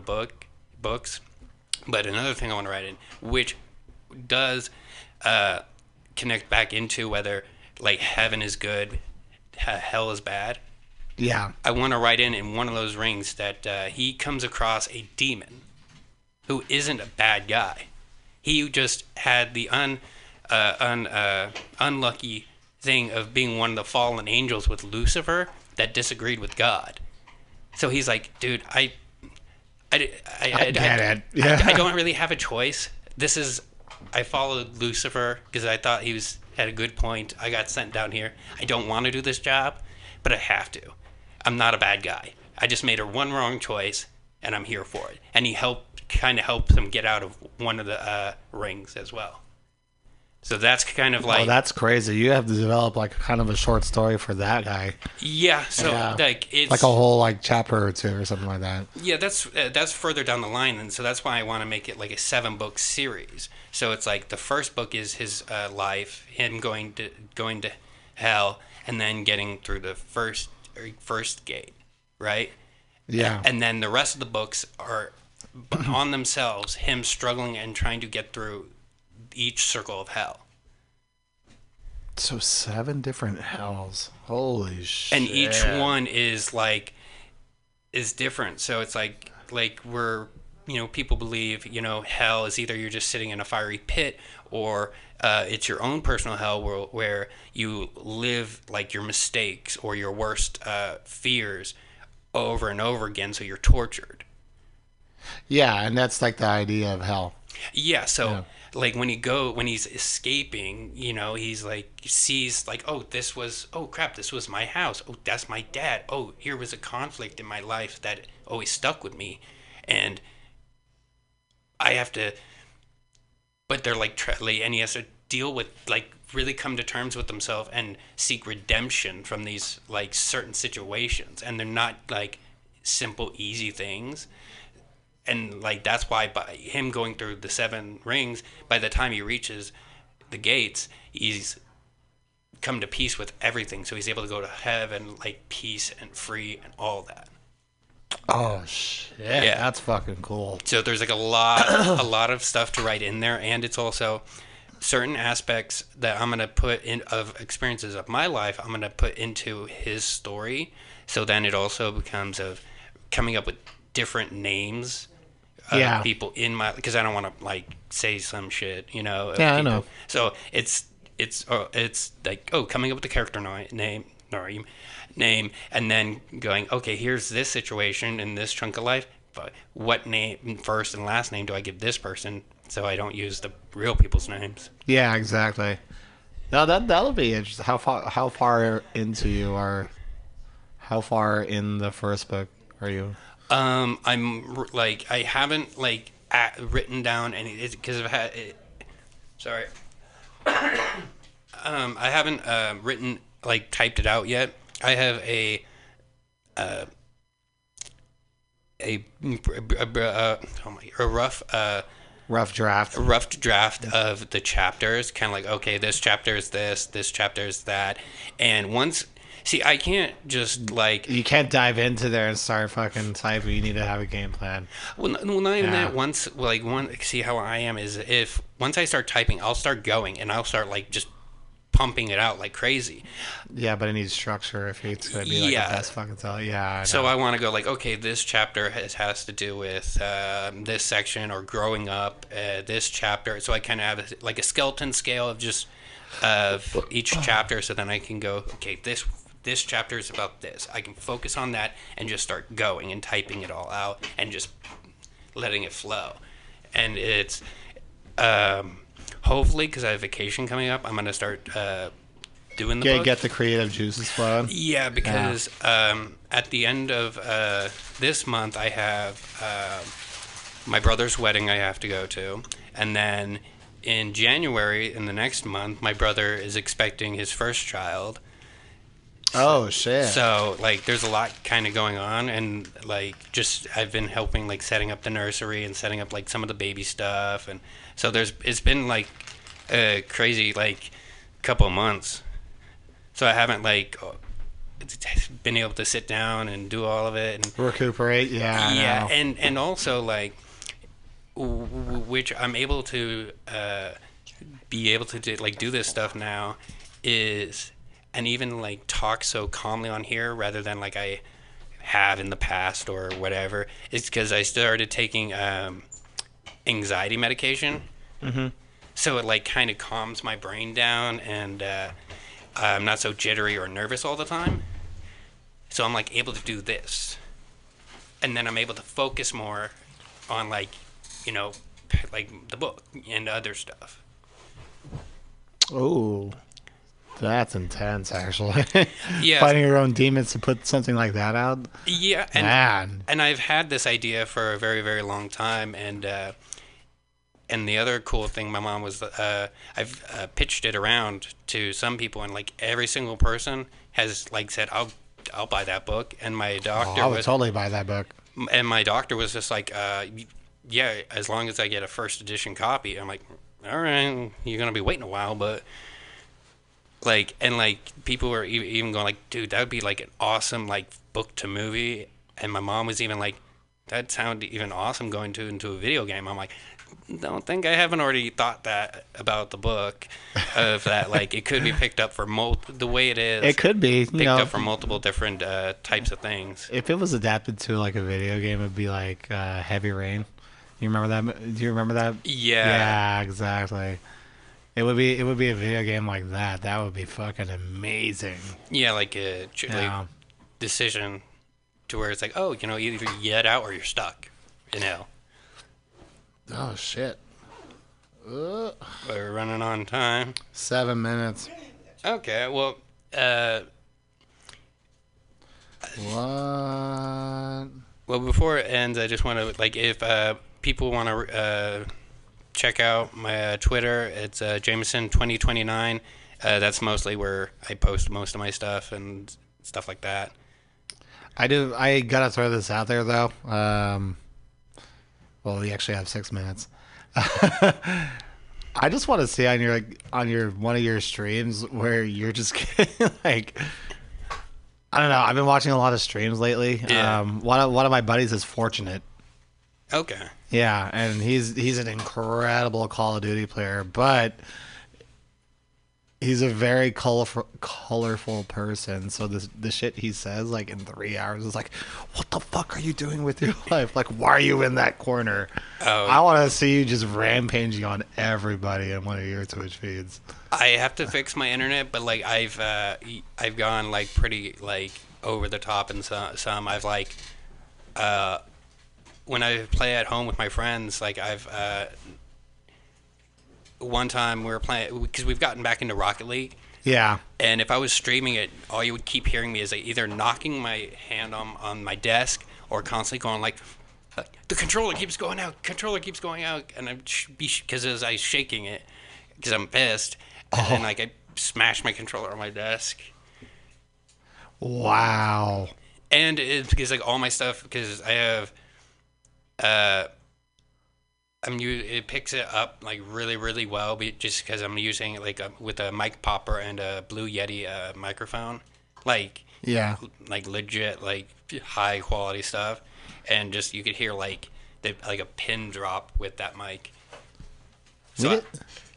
books. But another thing I want to write in, which does connect back into whether, like, heaven is good, hell is bad. Yeah. I want to write in one of those rings that he comes across a demon who isn't a bad guy. He just had the unlucky thing of being one of the fallen angels with Lucifer that disagreed with God. So he's like, dude, I get it. Yeah. I don't really have a choice. I followed Lucifer because I thought he had a good point. I got sent down here. I don't want to do this job, but I have to. I'm not a bad guy. I just made one wrong choice, and I'm here for it. And he kind of helps him get out of one of the rings as well. So that's kind of like... Oh, that's crazy. You have to develop, like, kind of a short story for that guy. Yeah, so, like, it's... Like a whole, like, chapter or 2 or something like that. Yeah, that's further down the line, and so that's why I want to make it, like, a 7-book series. So it's like the first book is his life, him going to hell, and then getting through the first gate, right? Yeah. And then the rest of the books are on themselves, him struggling and trying to get through each circle of hell. So 7 different hells. Holy shit. And each one is different. So it's like we're, people believe, hell is either you're just sitting in a fiery pit, or it's your own personal hell where you live, like, your mistakes or your worst fears over and over again, so you're tortured. Yeah, and that's like the idea of hell. Yeah, so like when he's escaping, he's like, sees like, oh crap, this was my house. Oh, that's my dad. Oh, here was a conflict in my life that always stuck with me, and I have to. But they're like, and he has to deal with, like, really come to terms with himself and seek redemption from these, like, certain situations, and they're not like simple, easy things. And, like, that's why by him going through the 7 rings, by the time he reaches the gates, he's come to peace with everything. So he's able to go to heaven, like, peace and free and all that. Oh, shit. Yeah. That's fucking cool. So there's, like, a lot of stuff to write in there. And it's also certain aspects that I'm going to put in of experiences of my life, I'm going to put into his story. So then it also becomes of coming up with different names. People in my, because I don't want to, like, say some shit, Yeah, people. I know. So it's like, coming up with the character name, and then going, okay, here's this situation in this chunk of life, but what name, first and last name, do I give this person, so I don't use the real people's names? Yeah, exactly. No, that'll be interesting. How far into you are? How far in the first book are you? I'm like, I haven't, like, written down any, because I've had it. Sorry. I haven't written, like, typed it out yet. I have a rough draft of the chapters, kind of like, okay, this chapter is this chapter is that, and once. See, I can't just, like... You can't dive into there and start fucking typing. You need to have a game plan. Well, not even that. Once, like, see how I am is once I start typing, I'll start going, and I'll start, like, just pumping it out like crazy. Yeah, but it needs structure if it's going to be like Yeah. the best fucking tell. Yeah. So I want to go like, okay, this chapter has to do with this section or growing up. This chapter, so I kind of have like a skeleton scale of just of each chapter. So then I can go, okay, this chapter is about this. I can focus on that and just start going and typing it all out and just letting it flow. And it's hopefully, because I have vacation coming up, I'm gonna start doing the book. Get the creative juices flowing. Yeah, because at the end of this month, I have my brother's wedding I have to go to. And then in January, in the next month, my brother is expecting his first child. Oh, shit. So, like, there's a lot kind of going on. And, like, just I've been helping, like, setting up the nursery and setting up, like, some of the baby stuff. And so it's been, like, a crazy, like, couple of months. So I haven't, like, been able to sit down and do all of it and recuperate. Yeah, yeah, and also like, which I'm able to be able to do this stuff now is, and even like talk so calmly on here rather than like I have in the past or whatever. It's because I started taking anxiety medication. Mm-hmm. So it like kind of calms my brain down and I'm not so jittery or nervous all the time. So I'm like able to do this. And then I'm able to focus more on like, you know, like the book and other stuff. Oh, that's intense, actually. Yeah. Fighting your own demons to put something like that out. Yeah. And I've had this idea for a very, very long time. And the other cool thing, my mom was, I've pitched it around to some people, and like every single person has like said, I'll buy that book. And my doctor I would totally buy that book. And my doctor was just like, yeah, as long as I get a first edition copy. I'm like, all right, you're gonna be waiting a while, but like, and like people were even going like, dude, that would be like an awesome like book to movie. And my mom was even like, that sounded even awesome going into a video game. I'm like, don't think I haven't already thought that about the book of that. Like it could be picked up for the way it is. It could be picked up for multiple different types of things. If it was adapted to like a video game, it'd be like Heavy Rain. You remember that? Do you remember that? Yeah. Yeah, exactly. It would be a video game like that. That would be fucking amazing. Yeah, like a decision to where it's like, oh, you know, either you get out or you're stuck in hell. Oh shit. We're running on time. 7 minutes. Okay, well, what? Well, before it ends, I just want to, like, if people want to check out my Twitter, it's Jameson2029. That's mostly where I post most of my stuff and stuff like that. I gotta throw this out there though. Well, we actually have 6 minutes. I just want to see on your one of your streams where you're just getting like, I don't know. I've been watching a lot of streams lately. Yeah. One of my buddies is Fortunate. Okay. Yeah, and he's an incredible Call of Duty player, but he's a very colorful person. So the shit he says like in 3 hours is like, what the fuck are you doing with your life? Like, why are you in that corner? Oh. I want to see you just rampaging on everybody in one of your Twitch feeds. I have to fix my internet, but like I've gone like pretty like over the top in some. I've like when I play at home with my friends, like I've one time we were playing because we've gotten back into Rocket League. Yeah. And if I was streaming it, all you would keep hearing me is like either knocking my hand on my desk or constantly going like, the controller keeps going out, and I'd because as I was shaking it because I'm pissed, and then like I smashed my controller on my desk. Wow. And it's because like all my stuff, because I have it picks it up like really, really well, but just because I'm using it like with a mic popper and a Blue Yeti microphone, like legit like high quality stuff, and just you could hear like a pin drop with that mic. So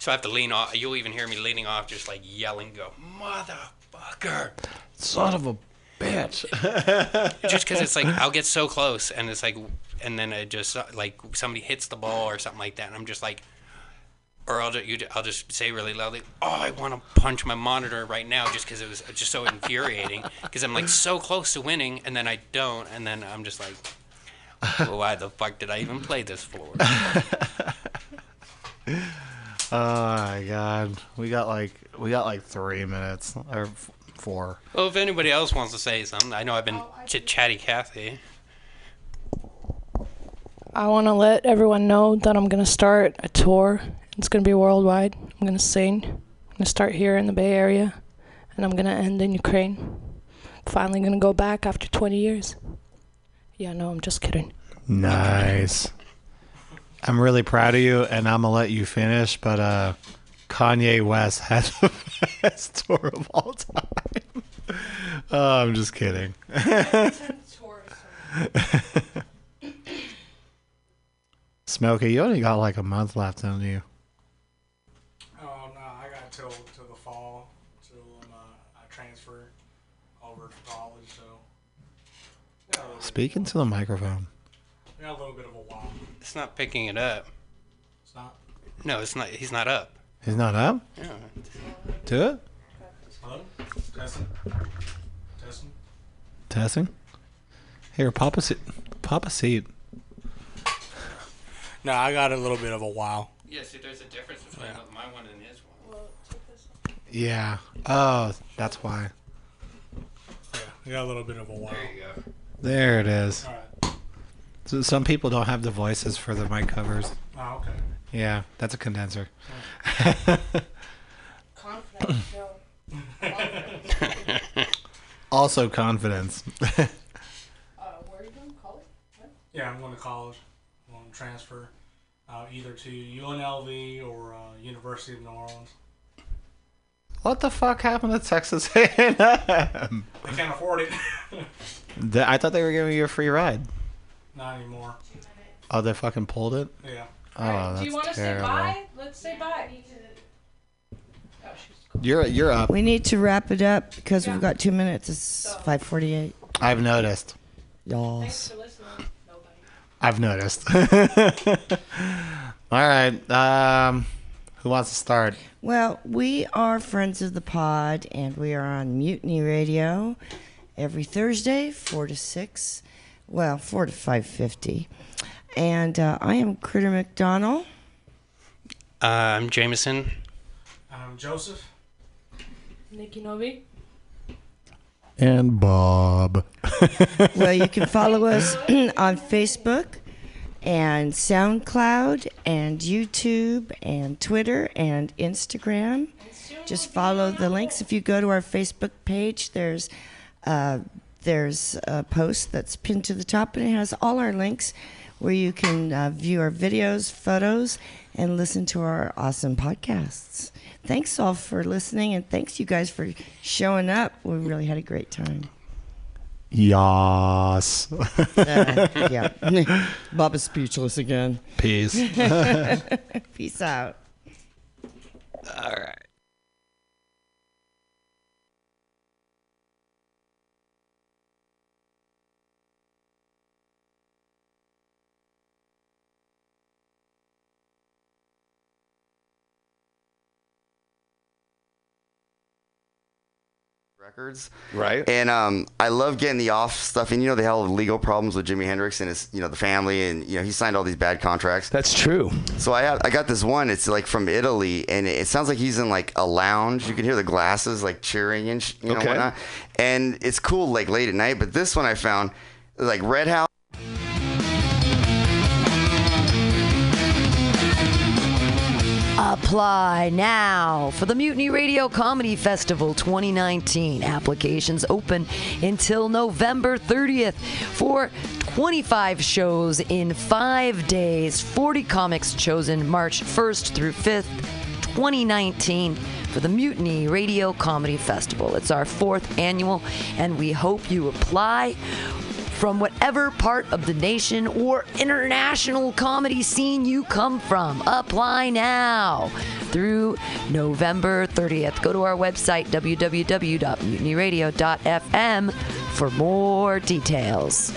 I have to lean off. You'll even hear me leaning off, just like yelling, go, motherfucker. Son of a bitch. Just because it's like, I'll get so close, and it's like, and then it just, like, somebody hits the ball or something like that, and I'm just like, or I'll just say really loudly, oh, I want to punch my monitor right now, just because it was just so infuriating, because I'm like so close to winning, and then I don't, and then I'm just like, well, why the fuck did I even play this for? Oh my god, we got like 3 minutes or 4. Well, if anybody else wants to say something, I know I've been chatty Cathy. I want to let everyone know that I'm going to start a tour. It's going to be worldwide. I'm going to sing. I'm going to start here in the Bay Area, and I'm going to end in Ukraine. Finally going to go back after 20 years. Yeah, no, I'm just kidding. Nice. I'm really proud of you, and I'm gonna let you finish. But Kanye West has the best tour of all time. Oh, I'm just kidding. Smokey, you only got like a month left, don't you? Oh no, I got till the fall till I transfer over to college. So Speaking to the microphone. we got a little bit of a while. It's not picking it up. It's not. No, it's not. He's not up. He's not up? Yeah. Do it. Hello? Testing. Testing. Testing. Here, pop a seat. Pop a seat. No, I got a little bit of a while. Yeah, see, there's a difference between my one and his one. Yeah. Oh, that's why. Yeah, we got a little bit of a while. There you go. There it is. All right. So some people don't have the voices for the mic covers. Oh, okay. Yeah, that's a condenser. Confidence, Also confidence. where are you going? College? What? Yeah, I'm going to college. I'm going to transfer either to UNLV or University of New Orleans. What the fuck happened to Texas A&M? They can't afford it. I thought they were giving you a free ride. Not anymore. Oh, they fucking pulled it? Yeah. Oh, Do you want that's to say terrible. bye? Let's say bye. You're up. We need to wrap it up because we've got 2 minutes. It's 5:48. I've noticed. Y'alls. for listening. I've noticed. All right. Who wants to start? Well, we are friends of the pod, and we are on Mutiny Radio every Thursday, 4 to 6. Well, 4 to 5:50. And I am Critter McDonald. I'm Jameson. I'm Joseph. Nikki Novi. And Bob. Well, you can follow us on Facebook and SoundCloud and YouTube and Twitter and Instagram. Just follow the links. If you go to our Facebook page, there's a post that's pinned to the top, and it has all our links where you can view our videos, photos, and listen to our awesome podcasts. Thanks all for listening, and thanks you guys for showing up. We really had a great time. Yas. Yeah. Bob is speechless again. Peace. Peace out. All right. Records, right? And I love getting the off stuff. And they had all the legal problems with Jimi Hendrix and his, the family, and he signed all these bad contracts. That's true. So I got this one. It's like from Italy, and it sounds like he's in like a lounge. You can hear the glasses like cheering and whatnot. And it's cool like late at night. But this one I found like Red House. Apply now for the Mutiny Radio Comedy Festival 2019. Applications open until November 30th for 25 shows in 5 days. 40 comics chosen March 1st through 5th, 2019 for the Mutiny Radio Comedy Festival. It's our 4th annual, and we hope you apply from whatever part of the nation or international comedy scene you come from. Apply now through November 30th. Go to our website, www.mutinyradio.fm, for more details.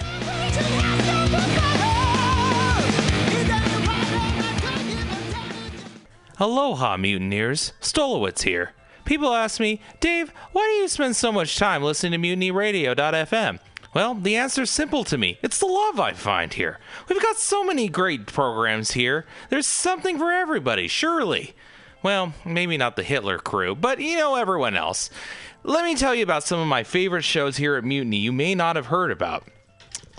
Aloha, mutineers. Stolowitz here. People ask me, Dave, why do you spend so much time listening to MutinyRadio.fm? Well, the answer's simple to me. It's the love I find here. We've got so many great programs here. There's something for everybody, surely. Well, maybe not the Hitler crew, but you know everyone else. Let me tell you about some of my favorite shows here at Mutiny you may not have heard about.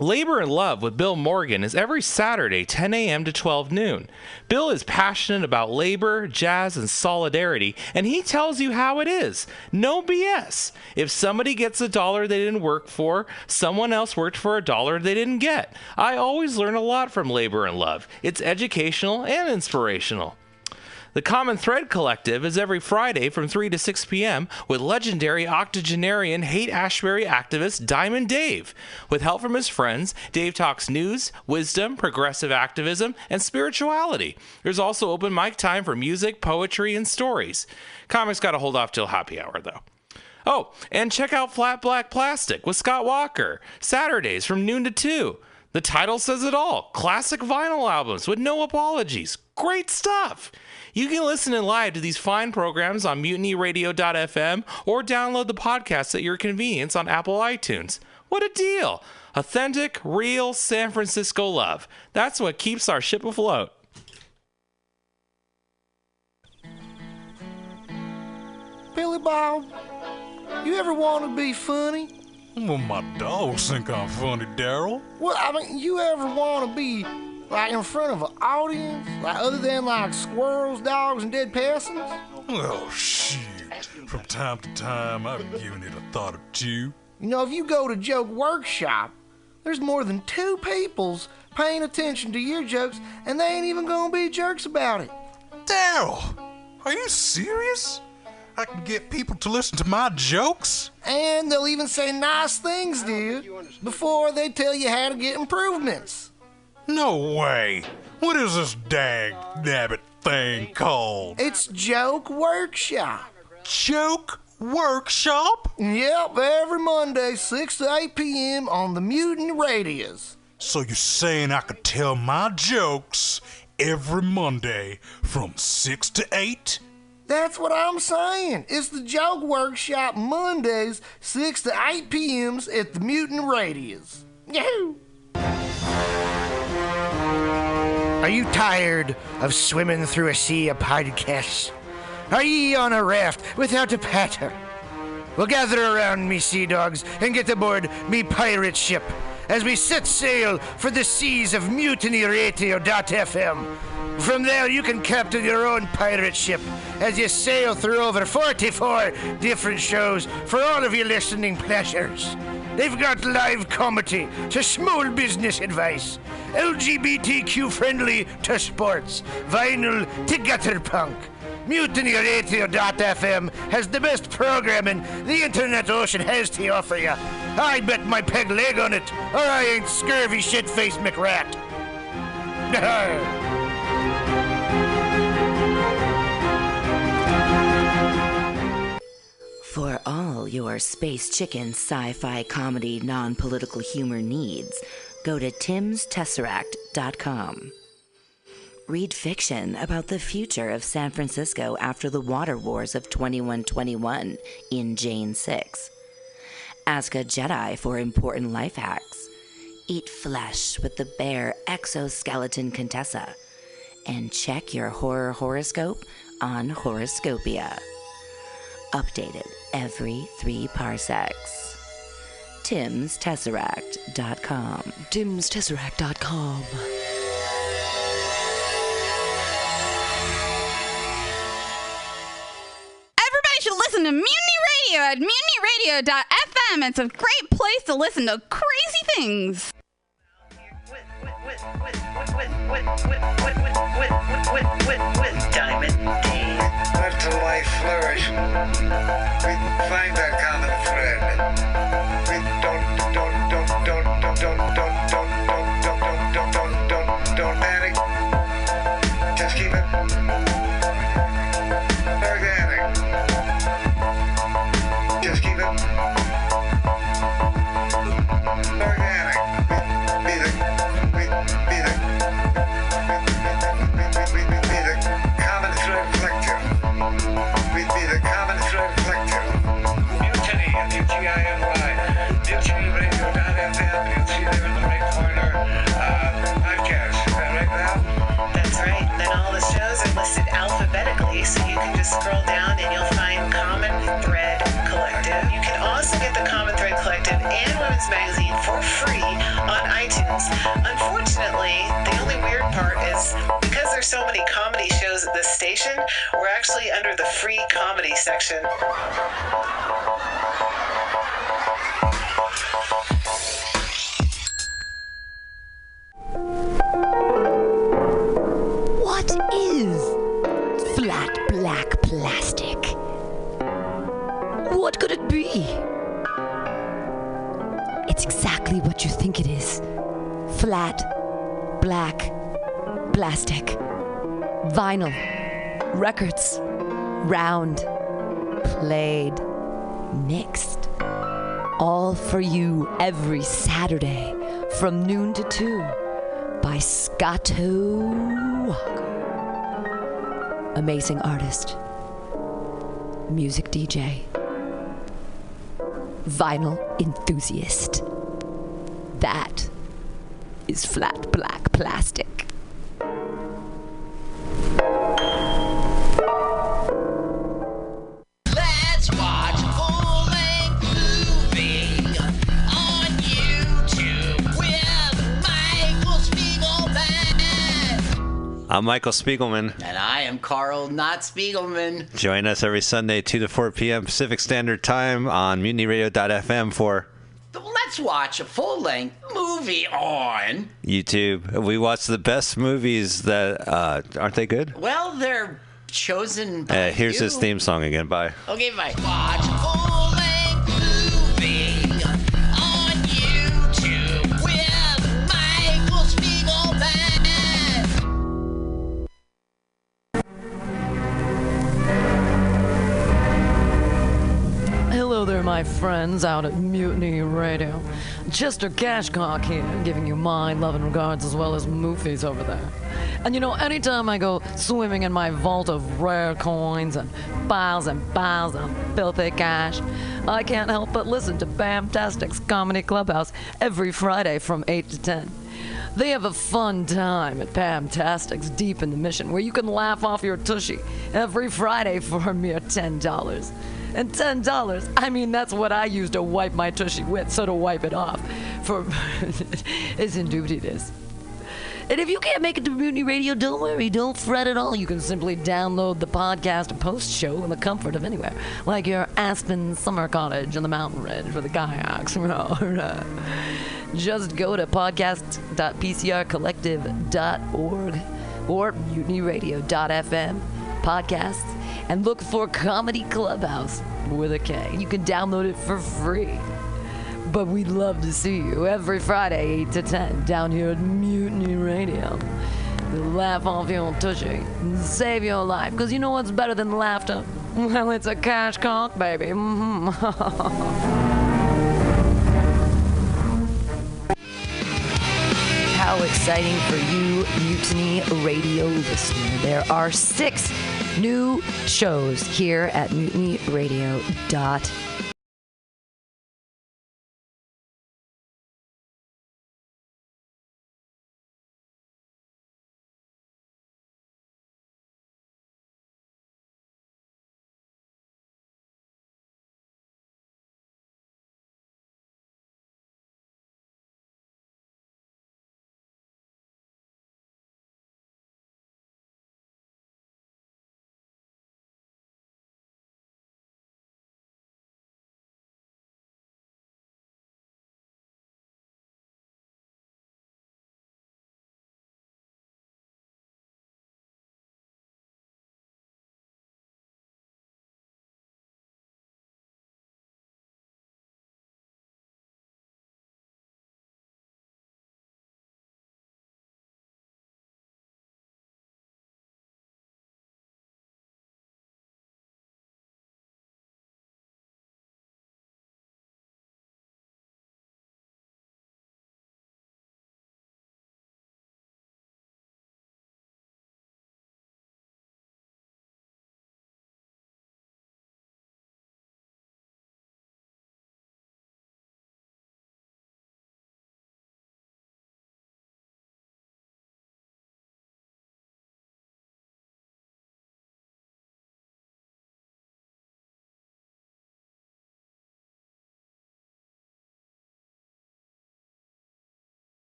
Labor and Love with Bill Morgan is every Saturday, 10 a.m. to 12 noon. Bill is passionate about labor, jazz, and solidarity, and he tells you how it is. No BS. If somebody gets a dollar they didn't work for, someone else worked for a dollar they didn't get. I always learn a lot from Labor and Love. It's educational and inspirational. The Common Thread Collective is every Friday from 3 to 6 p.m. with legendary octogenarian Haight-Ashbury activist Diamond Dave. With help from his friends, Dave talks news, wisdom, progressive activism, and spirituality. There's also open mic time for music, poetry, and stories. Comics gotta hold off till happy hour, though. Oh, and check out Flat Black Plastic with Scott Walker, Saturdays from noon to 2. The title says it all. Classic vinyl albums with no apologies. Great stuff! You can listen in live to these fine programs on mutinyradio.fm or download the podcast at your convenience on Apple iTunes. What a deal! Authentic, real San Francisco love. That's what keeps our ship afloat. Billy Bob, you ever want to be funny? Well, my dogs think I'm funny, Daryl. Well, I mean, you ever want to be, like, in front of an audience? Like, other than, like, squirrels, dogs, and dead peasants? Oh, shoot. From time to time, I've given it a thought or two. You know, if you go to Joke Workshop, there's more than 2 peoples paying attention to your jokes, and they ain't even gonna be jerks about it. Daryl, are you serious? I can get people to listen to my jokes? And they'll even say nice things, dude, before they tell you how to get improvements. No way. What is this dag-nabbit thing called? It's Joke Workshop. Joke Workshop? Yep, every Monday, 6 to 8 p.m. on the Mutiny Radios. So you're saying I could tell my jokes every Monday from 6 to 8? That's what I'm saying. It's the Joke Workshop Mondays, 6 to 8 p.m.s at the Mutiny Radios. Yahoo! Are you tired of swimming through a sea of podcasts? Are ye on a raft without a paddle? Well, gather around me, sea dogs, and get aboard me pirate ship as we set sail for the seas of MutinyRadio.fm. From there, you can captain your own pirate ship as you sail through over 44 different shows for all of your listening pleasures. They've got live comedy to small business advice, LGBTQ friendly to sports, vinyl to gutter punk. MutinyRadio.fm has the best programming the internet ocean has to offer you. I bet my peg leg on it, or I ain't scurvy shit-faced McRat. For all your space chicken sci-fi comedy non-political humor needs, go to timstesseract.com. Read fiction about the future of San Francisco after the water wars of 2121 in Jane 6. Ask a Jedi for important life hacks. Eat flesh with the bare exoskeleton Contessa. And check your horror horoscope on Horoscopia. Updated every 3 parsecs. TimsTesseract.com. TimsTesseract.com. Everybody should listen to Mutiny Radio at mutinyradio.fm. It's a great place to listen to crazy things. Diamond Dave. Let the life flourish. We find our common thread. We don't also get the Common Thread Collective and Women's Magazine for free on iTunes. Unfortunately, the only weird part is because there's so many comedy shows at this station, we're actually under the free comedy section. What is flat black plastic? What could it be? It's exactly what you think it is. Flat black plastic. Vinyl. Records. Round. Played. Mixed. All for you every Saturday from noon to 2 by Scotto Walker. Amazing artist. Music DJ. Vinyl enthusiast. That is flat black plastic. Let's watch a full-length movie on YouTube with Michael Spiegelman. I'm Michael Spiegelman. And I am Carl, not Spiegelman. Join us every Sunday, 2 to 4 p.m. Pacific Standard Time on mutinyradio.fm for Let's watch a full-length movie on... YouTube. We watch the best movies that, aren't they good? Well, they're chosen by Here's you. his theme song again. Bye. Okay, bye. Watch a full-length movie on YouTube with Michael Spiegelman. Hello there, my friends out at Mutiny Radio. Chester Cashcock here, giving you my love and regards as well as Moofy's over there. And you know, anytime I go swimming in my vault of rare coins and piles of filthy cash, I can't help but listen to Bamtastic's Comedy Clubhouse every Friday from 8 to 10. They have a fun time at Pamtastic's Deep in the Mission, where you can laugh off your tushy every Friday for a mere $10. And $10, I mean, that's what I use to wipe my tushy with, so to wipe it off. For it's indubitious. And if you can't make it to Mutiny Radio, don't worry, don't fret at all. You can simply download the podcast and post-show in the comfort of anywhere, like your Aspen summer cottage on the mountain ridge with the kayaks. Just go to podcast.pcrcollective.org or mutinyradio.fm podcasts and look for Comedy Clubhouse with a K. You can download it for free. But we'd love to see you every Friday, 8 to 10, down here at Mutiny Radio. Laugh off your tushy and save your life. Because you know what's better than laughter? Well, it's a cash cock, baby. How exciting for you, Mutiny Radio listener. There are 6 new shows here at mutinyradio.fm.